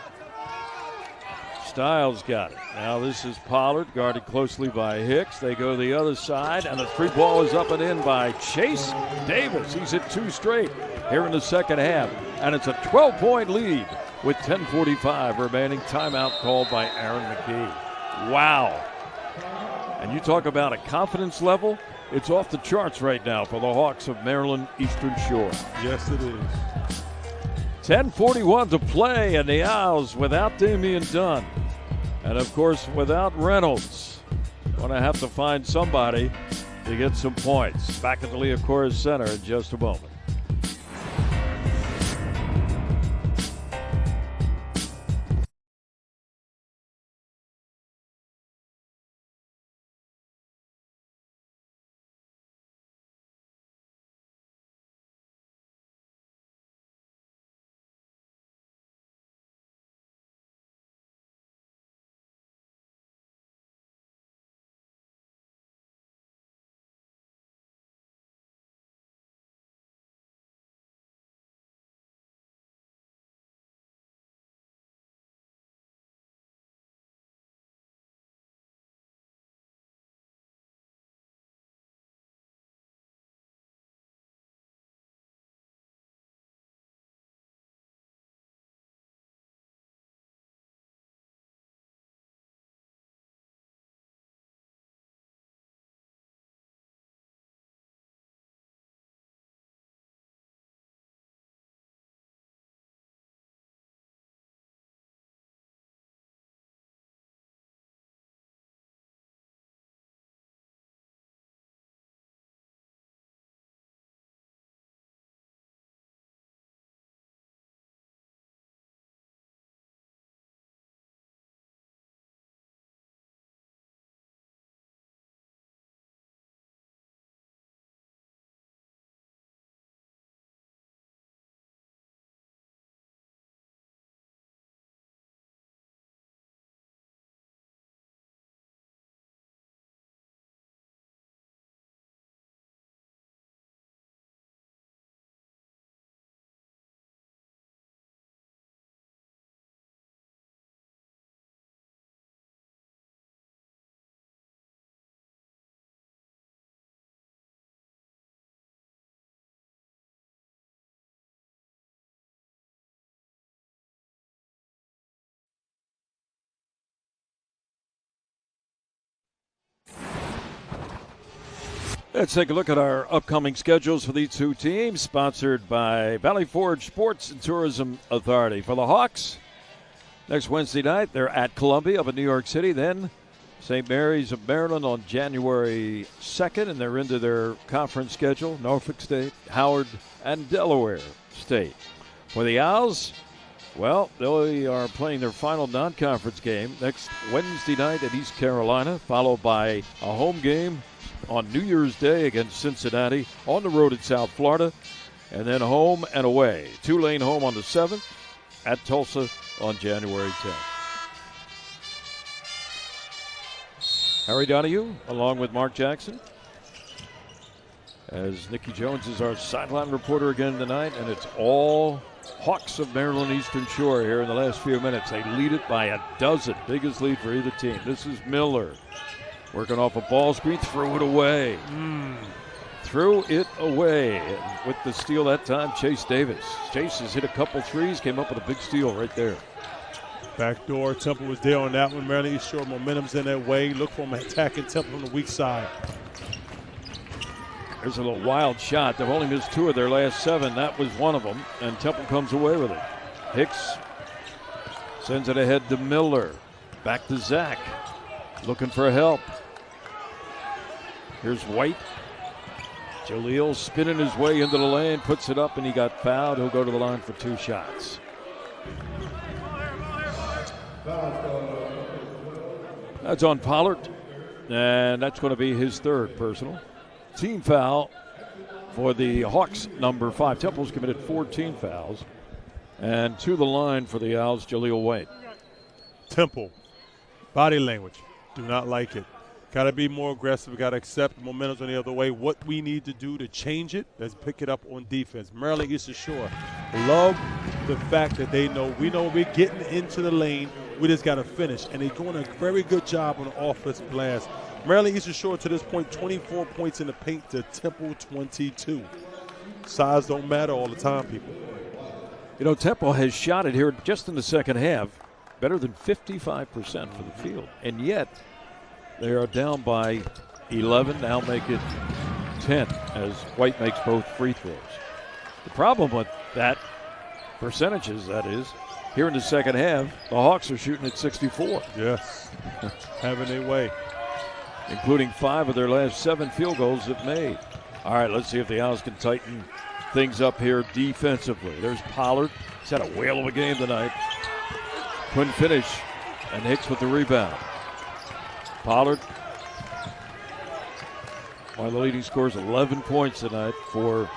Styles got it. Now this is Pollard, guarded closely by Hicks. They go the other side, and the 3 ball is up and in by Chase Davis. He's hit 2 straight here in the second half, and it's a 12-point lead with 10:45 remaining. Timeout called by Aaron McKee. Wow. And you talk about a confidence level, it's off the charts right now for the Hawks of Maryland Eastern Shore. Yes, it is. 10:41 to play, and the Owls without Damian Dunn. And, of course, without Reynolds. Going to have to find somebody to get some points. Back at the Liacouras Center in just a moment. Let's take a look at our upcoming schedules for these two teams, sponsored by Valley Forge Sports and Tourism Authority. For the Hawks, next Wednesday night, they're at Columbia up in New York City. Then St. Mary's of Maryland on January 2nd, and they're into their conference schedule, Norfolk State, Howard, and Delaware State. For the Owls, well, they are playing their final non-conference game next Wednesday night at East Carolina, followed by a home game on New Year's Day against Cincinnati, on the road at South Florida, and then home and away. Tulane home on the 7th, at Tulsa on January 10th. Harry Donahue along with Mark Jackson, as Nikki Jones is our sideline reporter again tonight, and it's all Hawks of Maryland Eastern Shore here in the last few minutes. They lead it by a dozen, biggest lead for either team. This is Miller working off a ball screen, threw it away. Threw it away. And with the steal that time, Chase Davis. Chase has hit a couple threes, came up with a big steal right there. Backdoor, Temple was there on that one. Maryland East Shore momentum's in their way. Look for them attacking Temple on the weak side. There's a little wild shot. They've only missed 2 of their last 7. That was one of them, and Temple comes away with it. Hicks sends it ahead to Miller. Back to Zach, looking for help. Here's White. Jaleel spinning his way into the lane, puts it up, and he got fouled. He'll go to the line for 2 shots. That's on Pollard, and that's going to be his 3rd personal. Team foul for the Hawks, number 5. Temple's committed 14 fouls. And to the line for the Owls, Jaleel White. Temple, body language, do not like it. Got to be more aggressive. Got to accept the momentum's on the other way. What we need to do to change it, let's pick it up on defense. Maryland Eastern Shore love the fact that we know we're getting into the lane. We just got to finish. And they're doing a very good job on the offensive glass. Maryland Eastern Shore to this point, 24 points in the paint to Temple 22. Size don't matter all the time, people. You know, Temple has shot it here just in the second half, better than 55% for the field. And yet, they are down by 11, now make it 10 as White makes both free throws. The problem with that, percentages that is, here in the second half, the Hawks are shooting at 64. Yes, having their way. Including 5 of their last 7 field goals they've made. All right, let's see if the Owls can tighten things up here defensively. There's Pollard. He's had a whale of a game tonight. Couldn't finish, and Hicks with the rebound. Pollard, one of the leading scorers, 11 points tonight for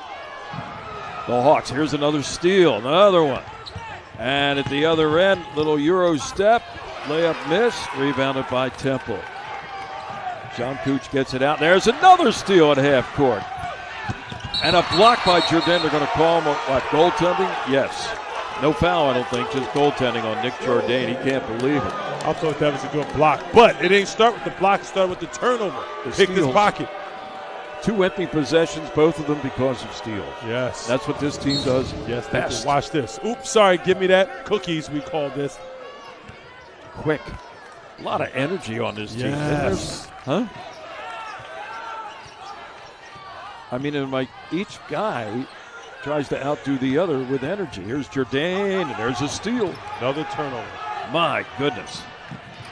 the Hawks. Here's another steal, another one. And at the other end, little Euro step, layup missed, rebounded by Temple. John Cooch gets it out. There's another steal at half court. And a block by Jordan. They're going to call him, what, goaltending? Yes. No foul, I don't think, just goaltending on Nick Jordan. He can't believe it. I thought that was a good block, but it didn't start with the block. It started with the turnover. Picked his pocket. 2 empty possessions, both of them because of steals. Yes. That's what this team does best. Watch this. Oops, sorry, give me that. Cookies, we call this. Quick. A lot of energy on this team. Yes. Huh? I mean, each guy tries to outdo the other with energy. Here's Jordan, and there's a steal. Another turnover. My goodness.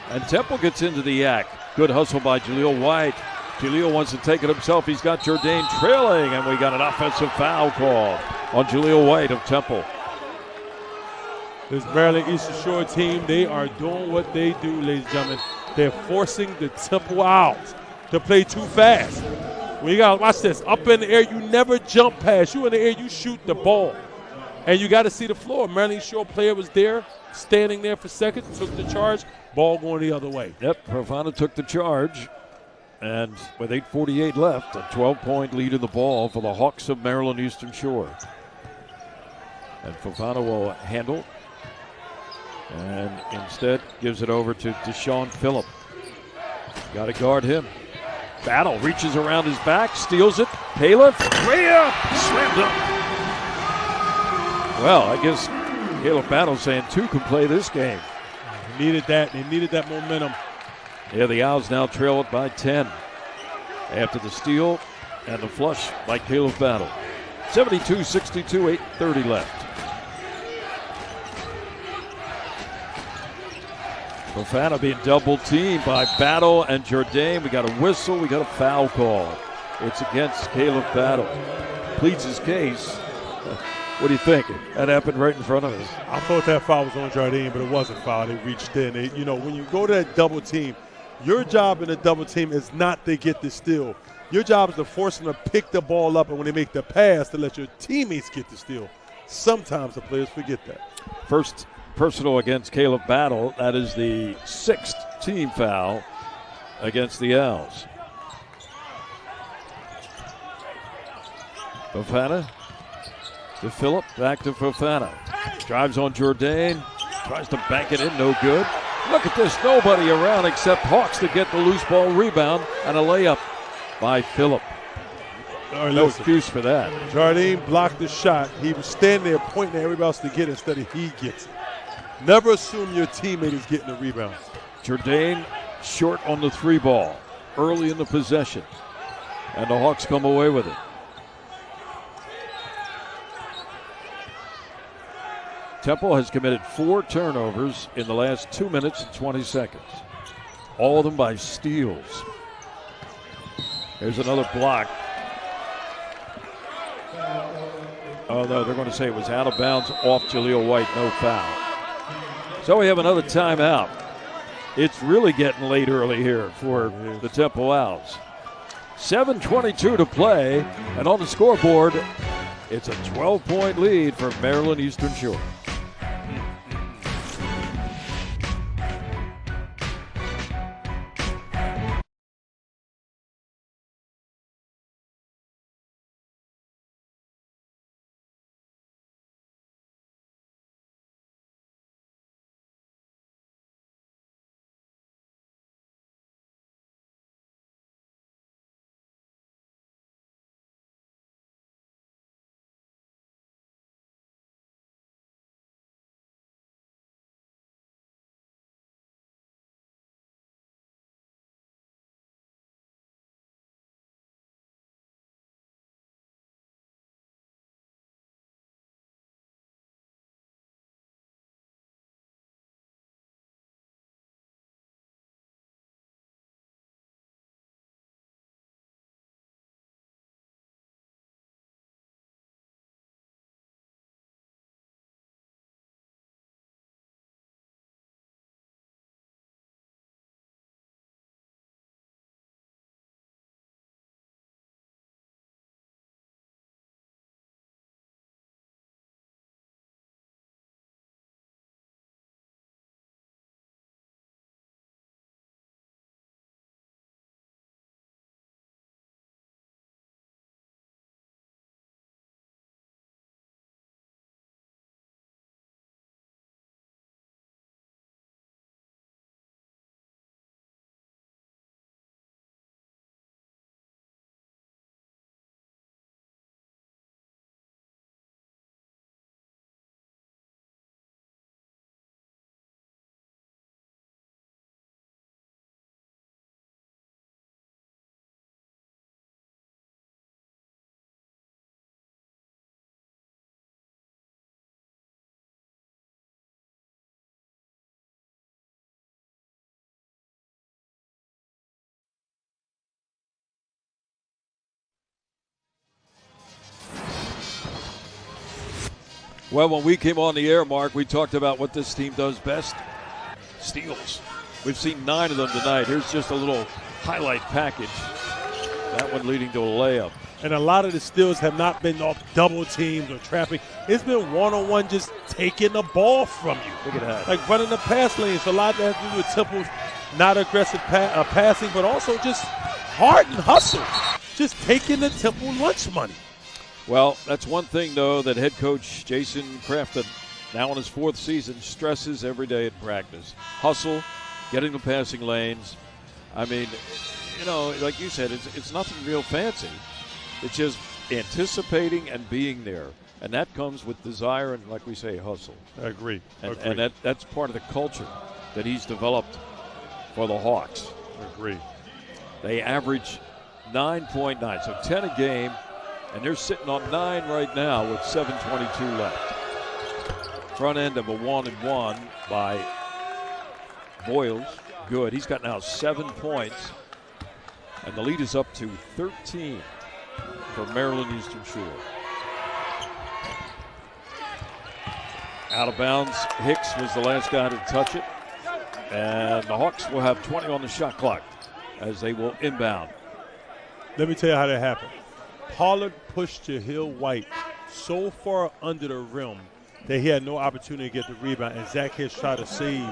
And Temple gets into the act. Good hustle by Jaleel White. Jaleel wants to take it himself. He's got Jordan trailing, and we got an offensive foul called on Jaleel White of Temple. This Maryland Eastern Shore team, they are doing what they do, ladies and gentlemen. They're forcing the Temple out to play too fast. Well, you got to watch this. Up in the air, you never jump past. You in the air, you shoot the ball. And you got to see the floor. Maryland Eastern Shore player was there, standing there for seconds, took the charge, ball going the other way. Yep, Fofana took the charge. And with 8:48 left, a 12-point lead in the ball for the Hawks of Maryland Eastern Shore. And Fofana will handle. And instead gives it over to Deshaun Phillip. Got to guard him. Battle reaches around his back, steals it. Caleb, way up, slammed up. Well, I guess Caleb Battle saying 2 can play this game. They needed that. They needed that momentum. Yeah, the Owls now trail it by 10 after the steal And the flush by Caleb Battle. 72-62, 8:30 left. Fofana being double teamed by Battle and Jourdain. We got a whistle, we got a foul call. It's against Caleb Battle. Pleads his case. What do you think? That happened right in front of us. I thought that foul was on Jourdain, but it wasn't foul. They reached in. When you go to that double team, your job in a double team is not to get the steal. Your job is to force them to pick the ball up, and when they make the pass, to let your teammates get the steal. Sometimes the players forget that. First personal against Caleb Battle. That is the 6th team foul against the Owls. Fofana to Phillip, back to Fofana. Drives on Jourdain, tries to bank it in, no good. Look at this, nobody around except Hawks to get the loose ball rebound and a layup by Phillip. No excuse for that. Jourdain blocked the shot. He was standing there pointing at everybody else to get it instead of he gets it. Never assume your teammate is getting the rebound. Jourdain short on the 3 ball early in the possession, and the Hawks come away with it. Temple has committed 4 turnovers in the last 2 minutes and 20 seconds. All of them by steals. Here's another block. Oh, no, they're going to say it was out of bounds off Jaleel White, no foul. So we have another timeout. It's really getting late early here for the Temple Owls. 7:22 to play, and on the scoreboard, it's a 12-point lead for Maryland Eastern Shore. Well, when we came on the air, Mark, we talked about what this team does best. Steals. We've seen 9 of them tonight. Here's just a little highlight package. That one leading to a layup. And a lot of the steals have not been off double teams or trapping. It's been one-on-one, just taking the ball from you. Look at that. Like running the pass lane. So a lot of that has to do with Temple's not aggressive passing, but also just hard and hustle. Just taking the Temple lunch money. Well, that's one thing, though, that head coach Jason Crafton, now in his 4th season, stresses every day at practice. Hustle, getting the passing lanes. I mean, you know, like you said, it's nothing real fancy. It's just anticipating and being there. And that comes with desire and, like we say, hustle. I agree. And that's part of the culture that he's developed for the Hawks. I agree. They average 9.9. So 10 a game, and they're sitting on 9 right now with 7:22 left. Front end of a 1-and-1 by Boyles. Good. He's got now 7 points, and the lead is up to 13 for Maryland Eastern Shore. Out of bounds. Hicks was the last guy to touch it, and the Hawks will have 20 on the shot clock as they will inbound. Let me tell you how that happened. Pollard pushed Jahlil White so far under the rim that he had no opportunity to get the rebound, and Zach Hicks tried to save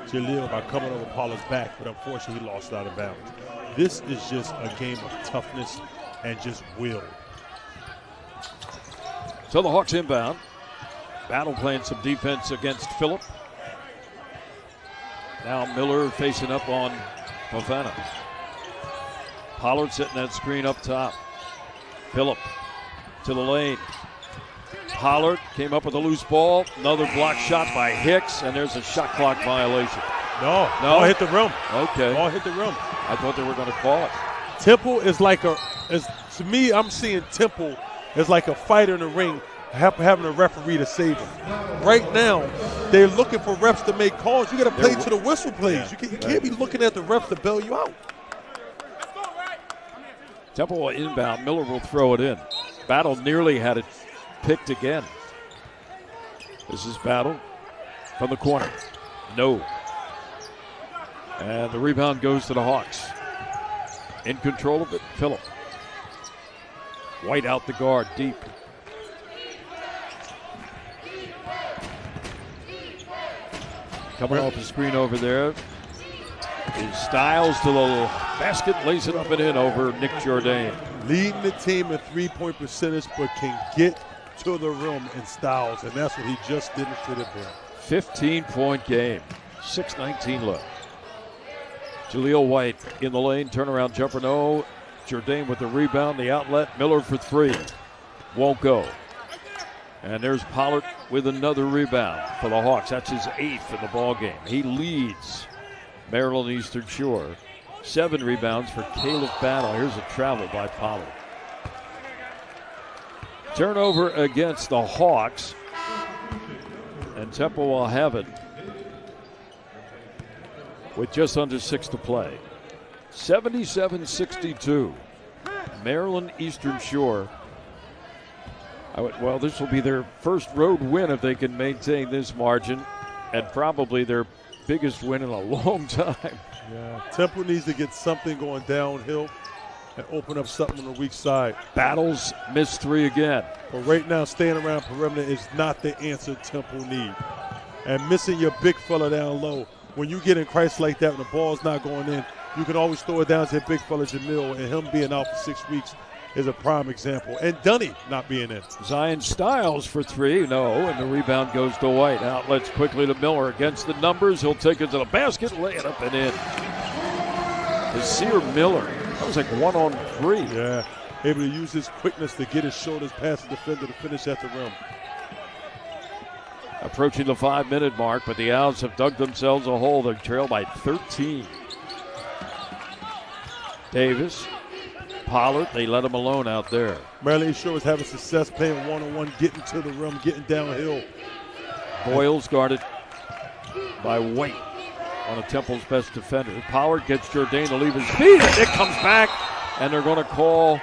Jahlil by coming over Pollard's back, but unfortunately he lost out of bounds. This is just a game of toughness and just will. So the Hawks inbound. Battle playing some defense against Phillip. Now Miller facing up on Fofana. Pollard setting that screen up top. Phillip to the lane. Pollard came up with a loose ball. Another block shot by Hicks, and there's a shot clock violation. No, ball hit the rim. Okay. Ball hit the rim. I thought they were going to call it. Temple is like to me, I'm seeing Temple as like a fighter in the ring, having a referee to save him. Right now, they're looking for refs to make calls. You got to play to the whistle plays. Yeah. You can't be looking at the refs to bail you out. Temple will inbound. Miller will throw it in. Battle nearly had it picked again. This is Battle from the corner. No. And the rebound goes to the Hawks. In control of it, Phillip. White out the guard, deep. Coming off the screen over there is Styles to the basket, lays it up and in over Nick Jourdain. Leading the team in three-point percentage, but can get to the rim in Styles, and that's what he just didn't fit it for. 15-point game, 6:19 left. Jahlil White in the lane, turnaround jumper, no. Jourdain with the rebound, the outlet. Miller for three, won't go. And there's Pollard with another rebound for the Hawks. That's his 8th in the ball game. He leads Maryland Eastern Shore. 7 rebounds for Caleb Battle. Here's a travel by Pollard. Turnover against the Hawks. And Temple will have it with just under 6 to play. 77-62. Maryland Eastern Shore. Well, this will be their first road win if they can maintain this margin, and probably their biggest win in a long time. Yeah, Temple needs to get something going downhill and open up something on the weak side. Battles missed 3 again. But right now, staying around perimeter is not the answer Temple need. And missing your big fella down low. When you get in Christ like that, when the ball's not going in, you can always throw it down to that big fella Jamil, and him being out for 6 weeks is a prime example. And Dunny not being in. Zion Styles for 3, no, and the rebound goes to White. Outlets quickly to Miller against the numbers. He'll take it to the basket, lay it up and in. Nasir Miller, that was like 1-on-3. Yeah, able to use his quickness to get his shoulders past the defender to finish at the rim. Approaching the 5-minute mark, but the Owls have dug themselves a hole. They trail by 13. Davis, Pollard, they let him alone out there. Maryland East Shore was having success playing one-on-one, getting to the rim, getting downhill. Boyles guarded by White, one of Temple's best defenders. Pollard gets Jourdain to leave his feet, and Nick comes back, and they're going to call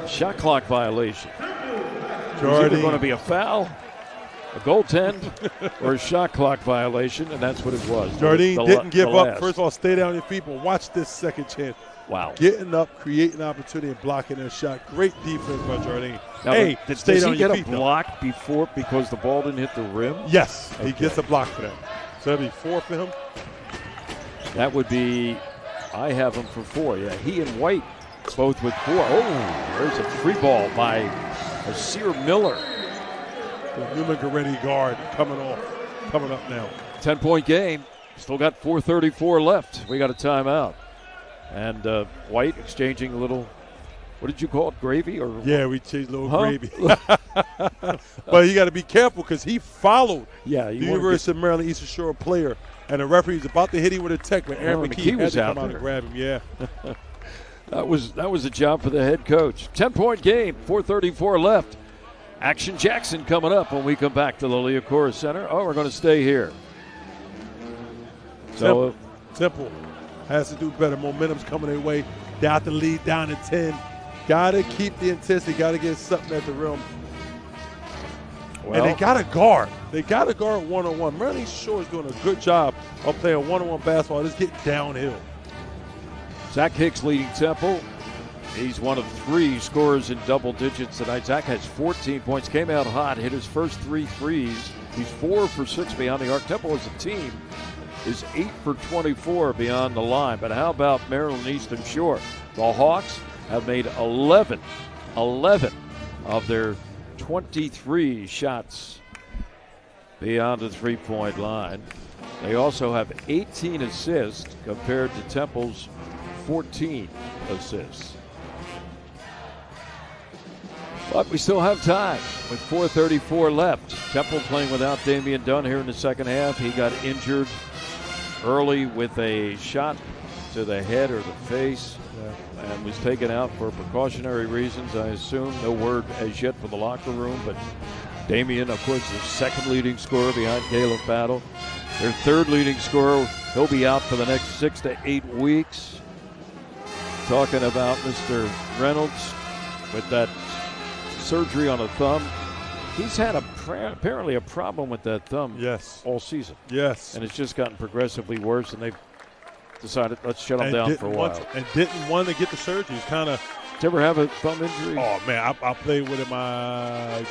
shot clock violation. It's either going to be a foul, a goaltend, or a shot clock violation, and that's what it was. Jourdain didn't give up. First of all, stay down your feet, but watch this second chance. Wow. Getting up, creating opportunity, and blocking their shot. Great defense by Jourdain. Now, hey, does stay down he your get feet, a block before because the ball didn't hit the rim? Yes, okay. He gets a block for that. So that'd be 4 for him. That would be, I have him for 4. Yeah, he and White both with 4. Oh, there's a free ball by Nasir Miller. The Newman Garetti guard coming up now. 10-point game. Still got 4:34 left. We got a timeout. And White exchanging a little, what did you call it, gravy? Or yeah, we changed a little gravy. But you got to be careful because he followed the University of Maryland Eastern Shore player, and the referee's about to hit him with a tech, but Aaron McKee had to come out and grab him. Yeah. That was a job for the head coach. 10-point game, 4:34 left. Action Jackson coming up when we come back to the Liacouras Center. Oh, we're going to stay here. So Temple has to do better. Momentum's coming their way. They have to lead down to 10. Got to keep the intensity. Got to get something at the rim. Well, and they got to guard. They got to guard one-on-one. Marilyn Shore is doing a good job of playing one-on-one basketball. Just get downhill. Zach Hicks leading Temple. He's one of 3 scorers in double digits tonight. Zach has 14 points. Came out hot, hit his first 3 threes. He's 4 for 6 beyond the arc. Temple as a team is 8 for 24 beyond the line. But how about Maryland Eastern Shore? The Hawks have made 11 of their 23 shots beyond the three-point line. They also have 18 assists compared to Temple's 14 assists. But we still have time with 4:34 left. Temple playing without Damian Dunn here in the second half. He got injured early with a shot to the head or the face and was taken out for precautionary reasons, I assume. No word as yet from the locker room, but Damian, of course, the second leading scorer behind Caleb Battle. Their third leading scorer, he'll be out for the next 6 to 8 weeks. Talking about Mr. Reynolds with that surgery on a thumb. He's had apparently a problem with that thumb all season. Yes. And it's just gotten progressively worse, and they've decided let's shut him down for a while. And didn't want to get the surgery. It's kind of. Did you ever have a thumb injury? Oh, man, I played with it my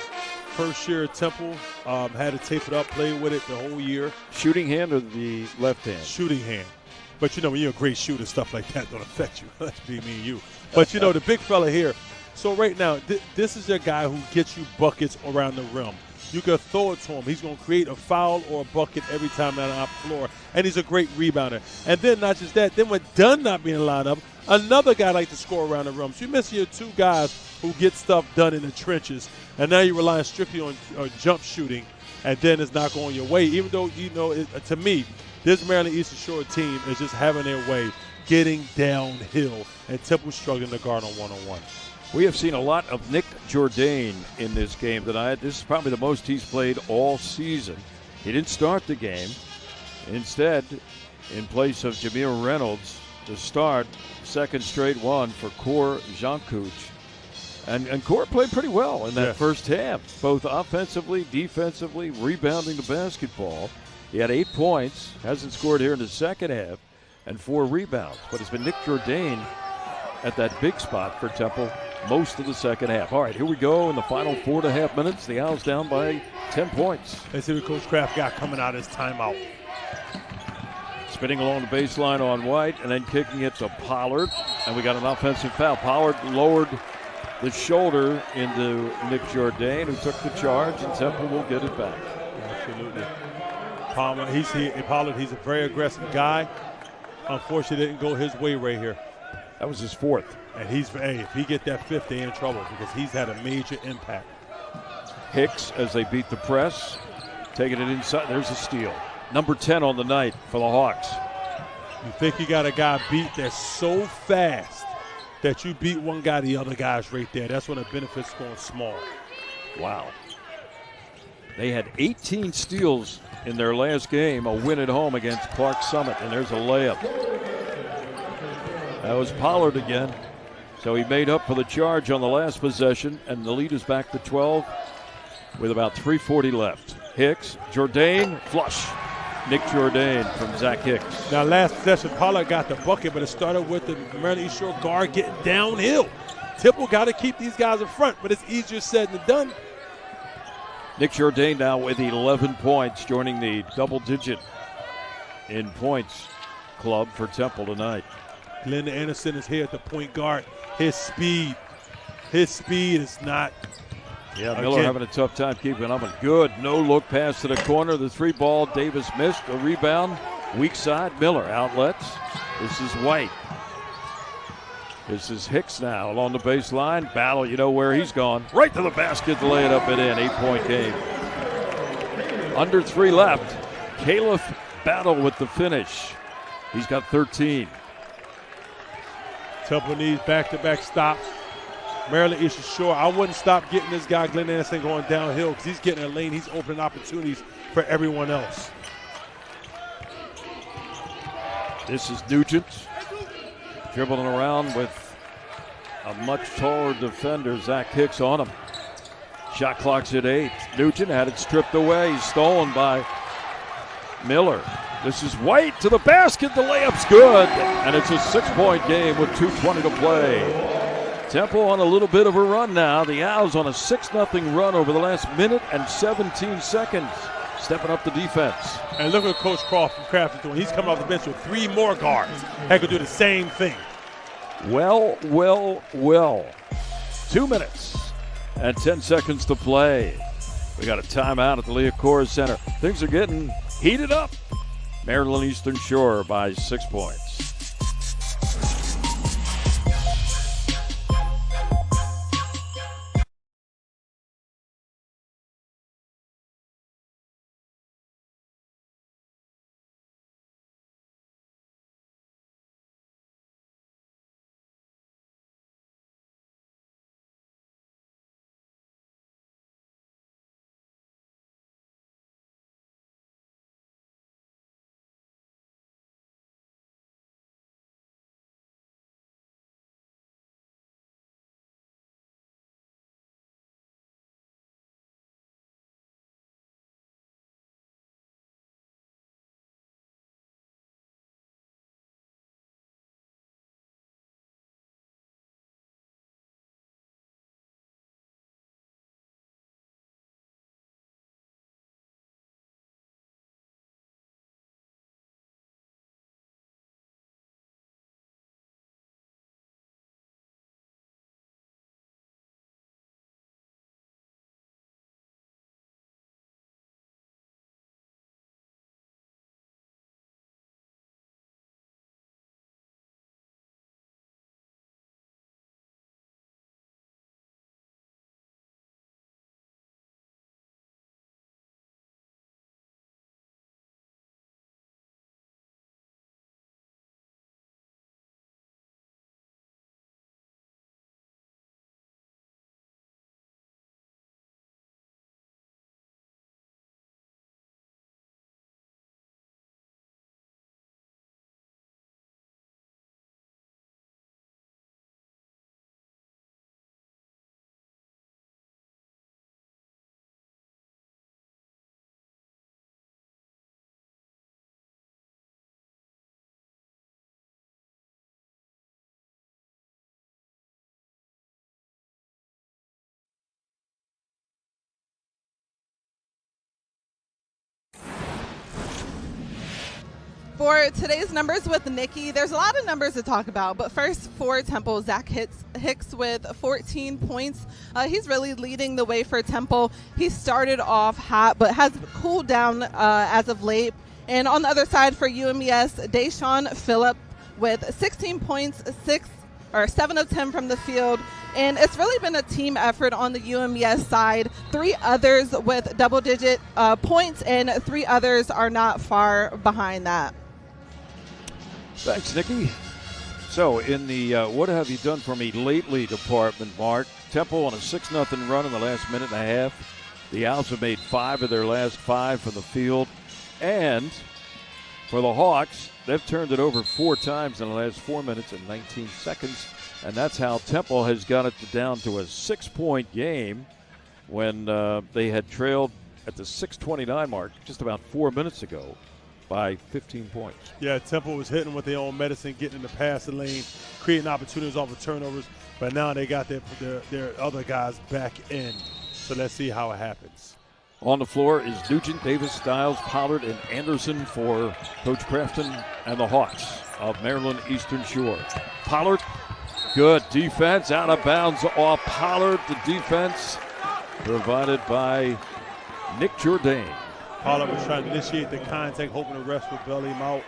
first year at Temple. Had to tape it up, played with it the whole year. Shooting hand or the left hand? Shooting hand. But, you know, when you're a great shooter, stuff like that don't affect you. Let's be me and you. But, you know, the big fella here. So right now, this is a guy who gets you buckets around the rim. You can throw it to him. He's going to create a foul or a bucket every time down on the floor. And he's a great rebounder. And then not just that, then with Dunn not being in the lineup, another guy like to score around the rim. So you're missing your 2 guys who get stuff done in the trenches. And now you're relying strictly on jump shooting. And then it's not going your way. Even though, you know, to me, this Maryland Eastern Shore team is just having their way, getting downhill. And Temple struggling to guard on one-on-one. We have seen a lot of Nick Jourdain in this game tonight. This is probably the most he's played all season. He didn't start the game. Instead, in place of Jameer Reynolds to start, second straight one for Kor Jankuc. And Kor played pretty well in that first half, both offensively, defensively, rebounding the basketball. He had 8 points, hasn't scored here in the second half, and 4 rebounds. But it's been Nick Jourdain at that big spot for Temple most of the second half. All right, here we go in the final 4.5 minutes. The Owls down by 10 points. Let's see what Coach Kraft got coming out of his timeout. Spinning along the baseline on White and then kicking it to Pollard. And we got an offensive foul. Pollard lowered the shoulder into Nick Jourdain, who took the charge, and Temple will get it back. Absolutely. Pollard, he's a very aggressive guy. Unfortunately, it didn't go his way right here. That was his 4th. And if he get that 5th, they in trouble because he's had a major impact. Hicks, as they beat the press, taking it inside. There's a steal. Number 10 on the night for the Hawks. You think you got a guy beat that's so fast that you beat one guy, the other guy's right there. That's when the benefit's going small. Wow. They had 18 steals in their last game, a win at home against Clark Summit, and there's a layup. That was Pollard again. So he made up for the charge on the last possession, and the lead is back to 12 with about 3:40 left. Hicks, Jourdain, flush. Nick Jourdain from Zach Hicks. Now, last possession, Pollard got the bucket, but it started with the Maryland East Shore guard getting downhill. Temple got to keep these guys in front, but it's easier said than done. Nick Jourdain now with 11 points, joining the double-digit in points club for Temple tonight. Glenn Anderson is here at the point guard. His speed is not. Yeah, Miller having a tough time keeping up. Good no-look pass to the corner. The 3-ball, Davis missed. A rebound, weak side. Miller outlets. This is White. This is Hicks now along the baseline. Battle, you know where he's gone. Right to the basket to lay it up and in. 8-point game. Under 3 left. Caleb Battle with the finish. He's got 13. Temple needs back-to-back stops. Maryland Eastern Shore, I wouldn't stop getting this guy, Glenn Anderson, going downhill because he's getting a lane. He's opening opportunities for everyone else. This is Nugent dribbling around with a much taller defender, Zach Hicks, on him. Shot clock's at 8. Nugent had it stripped away. Stolen by Miller. This is White to the basket. The layup's good. And it's a 6-point game with 2:20 to play. Temple on a little bit of a run now. The Owls on a 6-0 run over the last minute and 17 seconds. Stepping up the defense. And look at Coach Craft doing. He's coming off the bench with 3 more guards. He could do the same thing. Well. 2 minutes and 10 seconds to play. We got a timeout at the Liacouras Center. Things are getting heated up. Maryland Eastern Shore by 6 points. For today's numbers with Nikki, there's a lot of numbers to talk about, but first for Temple, Zach Hicks with 14 points. He's really leading the way for Temple. He started off hot, but has cooled down as of late. And on the other side for UMES, Deshaun Phillip with 16 points, 7 of 10 from the field. And it's really been a team effort on the UMES side. 3 others with double-digit points, and 3 others are not far behind that. Thanks, Nikki. So in the what have you done for me lately department, Mark, Temple on a 6-0 run in the last minute and a half. The Owls have made 5 of their last 5 from the field. And for the Hawks, they've turned it over 4 times in the last 4 minutes and 19 seconds. And that's how Temple has got it down to a 6-point game when they had trailed at the 6:29 mark just about 4 minutes ago by 15 points. Yeah, Temple was hitting with their own medicine, getting in the passing lane, creating opportunities off of turnovers. But now they got their other guys back in. So let's see how it happens. On the floor is Nugent, Davis, Stiles, Pollard, and Anderson for Coach Crafton and the Hawks of Maryland Eastern Shore. Pollard, good defense, out of bounds off Pollard. The defense provided by Nick Jourdain. Pollard was trying to initiate the contact, hoping the refs would bail him out.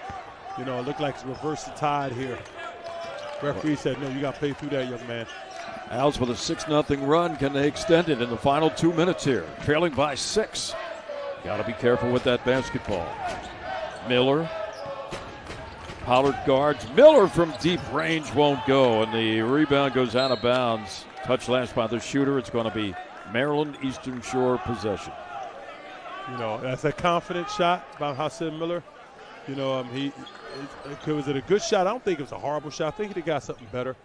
You know, it looked like it's reversed the tide here. Referee said, no, you got to play through that, young man. Owls with a 6-0 run. Can they extend it in the final 2 minutes here? Trailing by 6. Got to be careful with that basketball. Miller Pollard guards. Miller from deep range won't go, and the rebound goes out of bounds. Touch last by the shooter. It's going to be Maryland Eastern Shore possession. You know, that's a confident shot by Hassan Miller. You know, was it a good shot? I don't think it was a horrible shot. I think he got something better.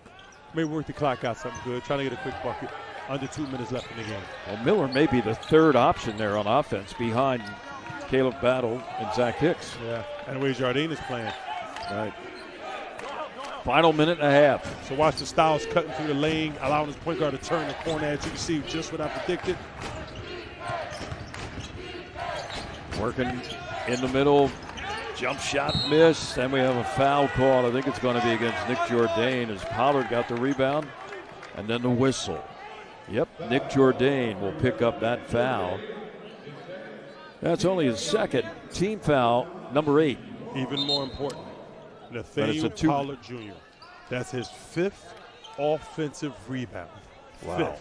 Maybe work the clock out something good. Trying to get a quick bucket. Under 2 minutes left in the game. Well, Miller may be the third option there on offense behind Caleb Battle and Zach Hicks. Yeah, and the way Jardine is playing. Right. Final minute and a half. So watch the Styles cutting through the lane, allowing his point guard to turn the corner, as you can see, just what I predicted. Working in the middle. Jump shot missed, and we have a foul call. I think it's going to be against Nick Jourdain as Pollard got the rebound, and then the whistle. Yep, Nick Jourdain will pick up that foul. That's only his second team foul, number 8. Even more important, Nathaniel Pollard Jr. That's his 5th offensive rebound. Wow. 5th.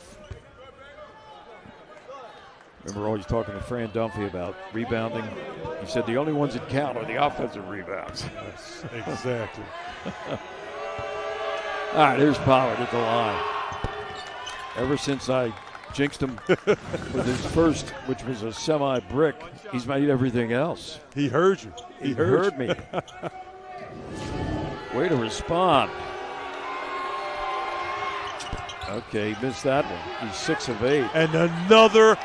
Remember always talking to Fran Dunphy about rebounding. He said the only ones that count are the offensive rebounds. Yes, exactly. All right, here's Pollard at the line. Ever since I jinxed him with his first, which was a semi-brick, he's made everything else. He heard you. He heard me. Way to respond. Okay, he missed that one. He's 6 of 8. And another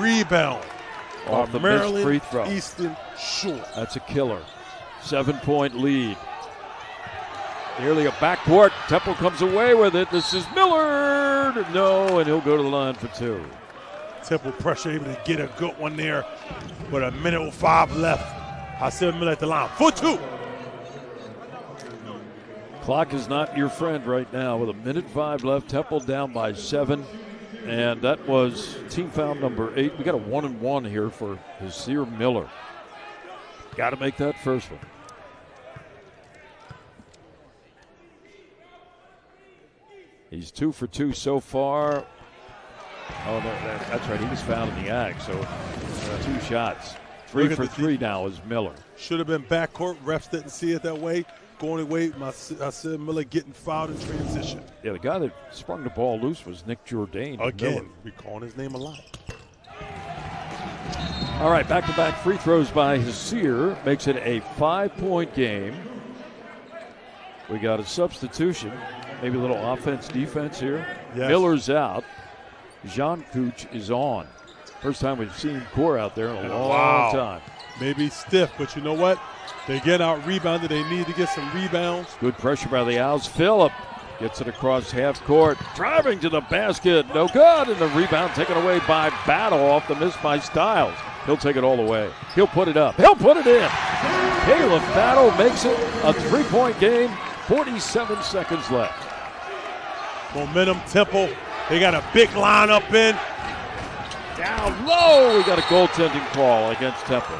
rebound Off the Maryland missed free throw. Eastern Shore. That's a killer. 7-point lead. Nearly a backcourt. Temple comes away with it. This is Miller. No, and he'll go to the line for 2. Temple pressure, able to get a good one there with a minute 05 left. Hassan Miller at the line for 2. Clock is not your friend right now with a minute 5 left. Temple down by 7. And that was team foul number 8. We got a 1-and-1 here for Hassan Miller. Got to make that first one. He's 2 for 2 so far. Oh, no, that's right. He was fouled in the act, so 2 shots. 3 for 3 now is Miller. Should have been backcourt. Refs didn't see it that way. Going away, Hassan Miller getting fouled in transition. Yeah, the guy that sprung the ball loose was Nick Jourdain. Again, we're calling his name a lot. All right, back-to-back free throws by Hassan makes it a 5-point game. We got a substitution, maybe a little offense-defense here. Yes. Miller's out. Jean Couch is on. First time we've seen Core out there in a long time. Maybe stiff, but you know what? They get out rebounded. They need to get some rebounds. Good pressure by the Owls. Phillip gets it across half court. Driving to the basket. No good. And the rebound taken away by Battle off the miss by Styles. He'll take it all the way. He'll put it up. He'll put it in. Caleb Battle makes it a 3-point game. 47 seconds left. Momentum, Temple. They got a big lineup in. Down low. We got a goaltending call against Temple.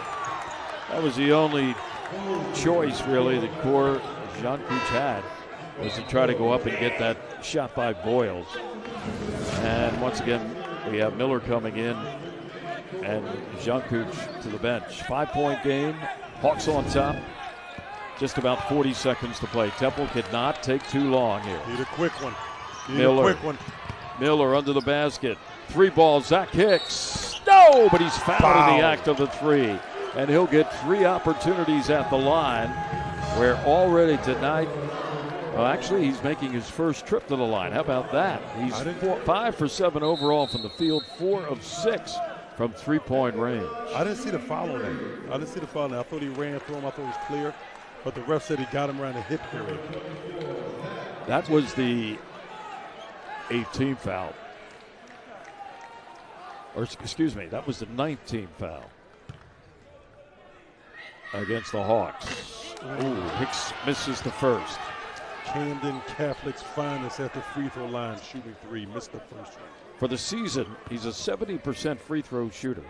That was the only choice, really, that Core Jean Couch had, was to try to go up and get that shot by Boyles. And once again, we have Miller coming in and Jean Couch to the bench. 5-point game. Hawks on top. Just about 40 seconds to play. Temple could not take too long here. Need a quick one. Miller under the basket. 3 ball. Zach Hicks. No, but he's fouled in the act of the 3. And he'll get 3 opportunities at the line, where already tonight, well, actually, he's making his first trip to the line. How about that? He's 5 for 7 overall from the field, 4 of 6 from 3-point range. I didn't see the foul on that. I thought he ran through him. I thought it was clear. But the ref said he got him around the hip area. That was the 18th foul. Or, excuse me, that was the 19th foul against the Hawks. Ooh, Hicks misses the first. Camden Catholic's finest at the free throw line, shooting 3, missed the first one. For the season, he's a 70% free throw shooter.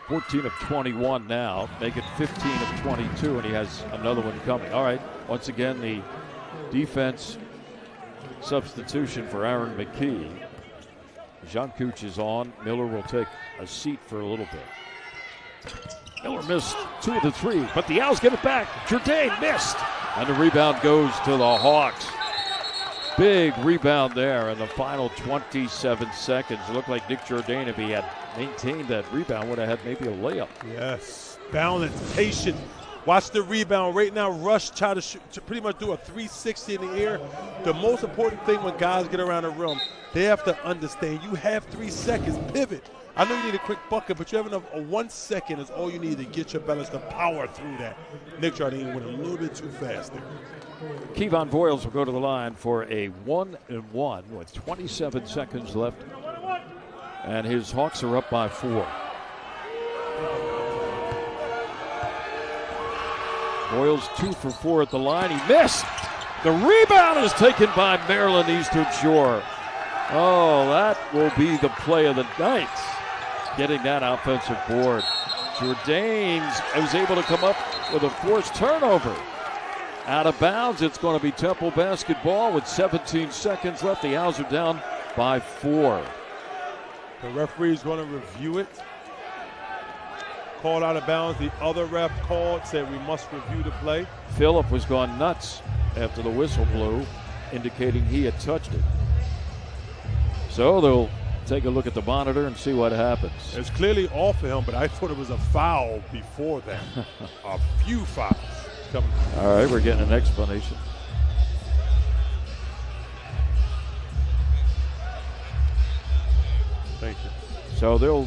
14 of 21 now, make it 15 of 22, and he has another one coming. All right, once again, the defense substitution for Aaron McKee. Jean Couch is on. Miller will take a seat for a little bit. Miller missed 2 of the 3, but the Owls get it back. Jourdain missed, and the rebound goes to the Hawks. Big rebound there in the final 27 seconds. It looked like Nick Jourdain, if he had maintained that rebound, would have had maybe a layup. Yes, balance, patient. Watch the rebound right now. Rush, try to shoot, to pretty much do a 360 in the air. The most important thing when guys get around the rim, they have to understand you have 3 seconds. Pivot. I know you need a quick bucket, but you have enough. 1 second is all you need to get your balance to power through that. Nick Jourdain went a little bit too fast there. Kevon Voiles will go to the line for a 1-and-1 with 27 seconds left. And his Hawks are up by 4. Voiles 2 for 4 at the line. He missed. The rebound is taken by Maryland Eastern Shore. Oh, that will be the play of the night, getting that offensive board. Jourdain was able to come up with a forced turnover. Out of bounds, it's going to be Temple basketball with 17 seconds left. The Owls are down by 4. The referee is going to review it. Called out of bounds. The other ref called, said we must review the play. Phillip was gone nuts after the whistle blew, indicating he had touched it. So they'll take a look at the monitor and see what happens. It's clearly off of him, but I thought it was a foul before that. A few fouls coming. All right, we're getting an explanation. Thank you. So they'll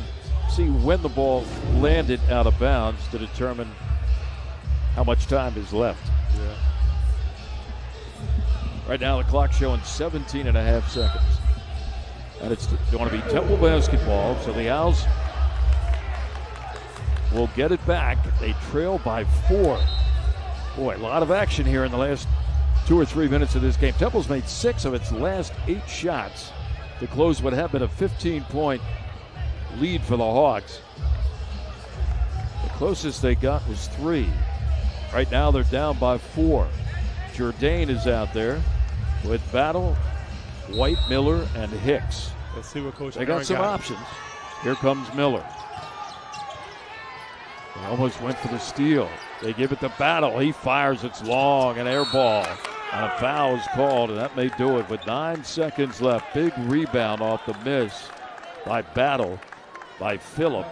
see when the ball landed out of bounds to determine how much time is left. Yeah. Right now the clock's showing 17 and a half seconds. And it's going to be Temple basketball, so the Owls will get it back. They trail by 4. Boy, a lot of action here in the last 2 or 3 minutes of this game. Temple's made 6 of its last 8 shots to close what had been a 15-point lead for the Hawks. The closest they got was 3. Right now they're down by 4. Jourdain is out there with Battle, White, Miller, and Hicks. Let's see what Coach They Aaron got some options. Here comes Miller. They almost went for the steal. They give it to Battle. He fires. It's long, an air ball. And a foul is called, and that may do it with 9 seconds left. Big rebound off the miss by Battle, by Phillip.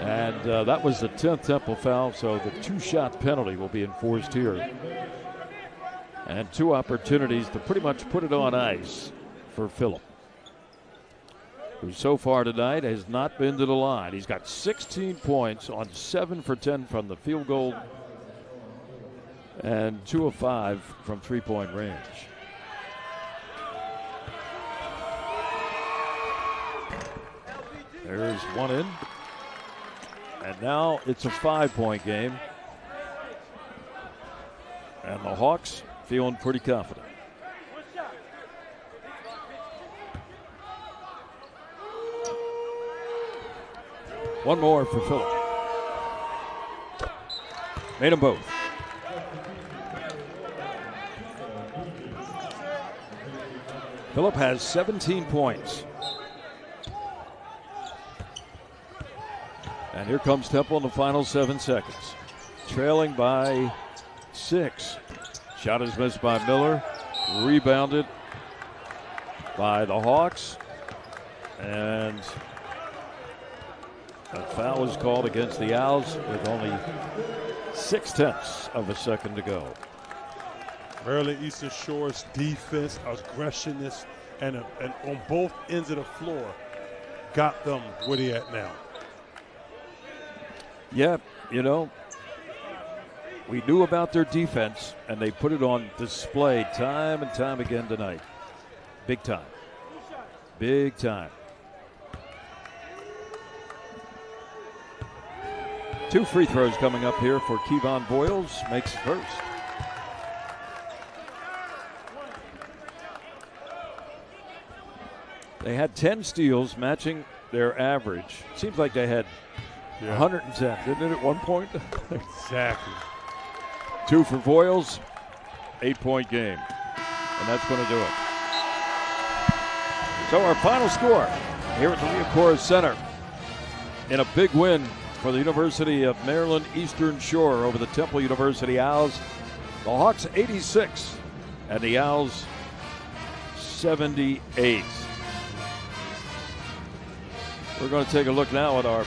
And that was the 10th Temple foul, so the 2-shot penalty will be enforced here. And 2 opportunities to pretty much put it on ice for Phillip, who so far tonight has not been to the line. He's got 16 points on 7 for 10 from the field goal and 2 of 5 from 3-point range. There's one in. And now it's a 5-point game. And the Hawks feeling pretty confident. One more for Phillip. Made them both. Phillip has 17 points. And here comes Temple in the final 7 seconds. Trailing by 6. Shot is missed by Miller. Rebounded by the Hawks. And a foul is called against the Owls with only 0.6 of a second to go. Maryland Eastern Shore's defense, aggressiveness, and on both ends of the floor got them where they at now. Yeah, you know, we knew about their defense, and they put it on display time and time again tonight. Big time. Big time. 2 free throws coming up here for Kevon Voiles. Makes first. They had 10 steals, matching their average. Seems like they had 110, didn't it, at one point? Exactly. 2 for Voiles, 8-point game. And that's going to do it. So our final score here at the Liacouras Center in a big win for the University of Maryland Eastern Shore over the Temple University Owls. The Hawks 86 and the Owls 78. We're going to take a look now at our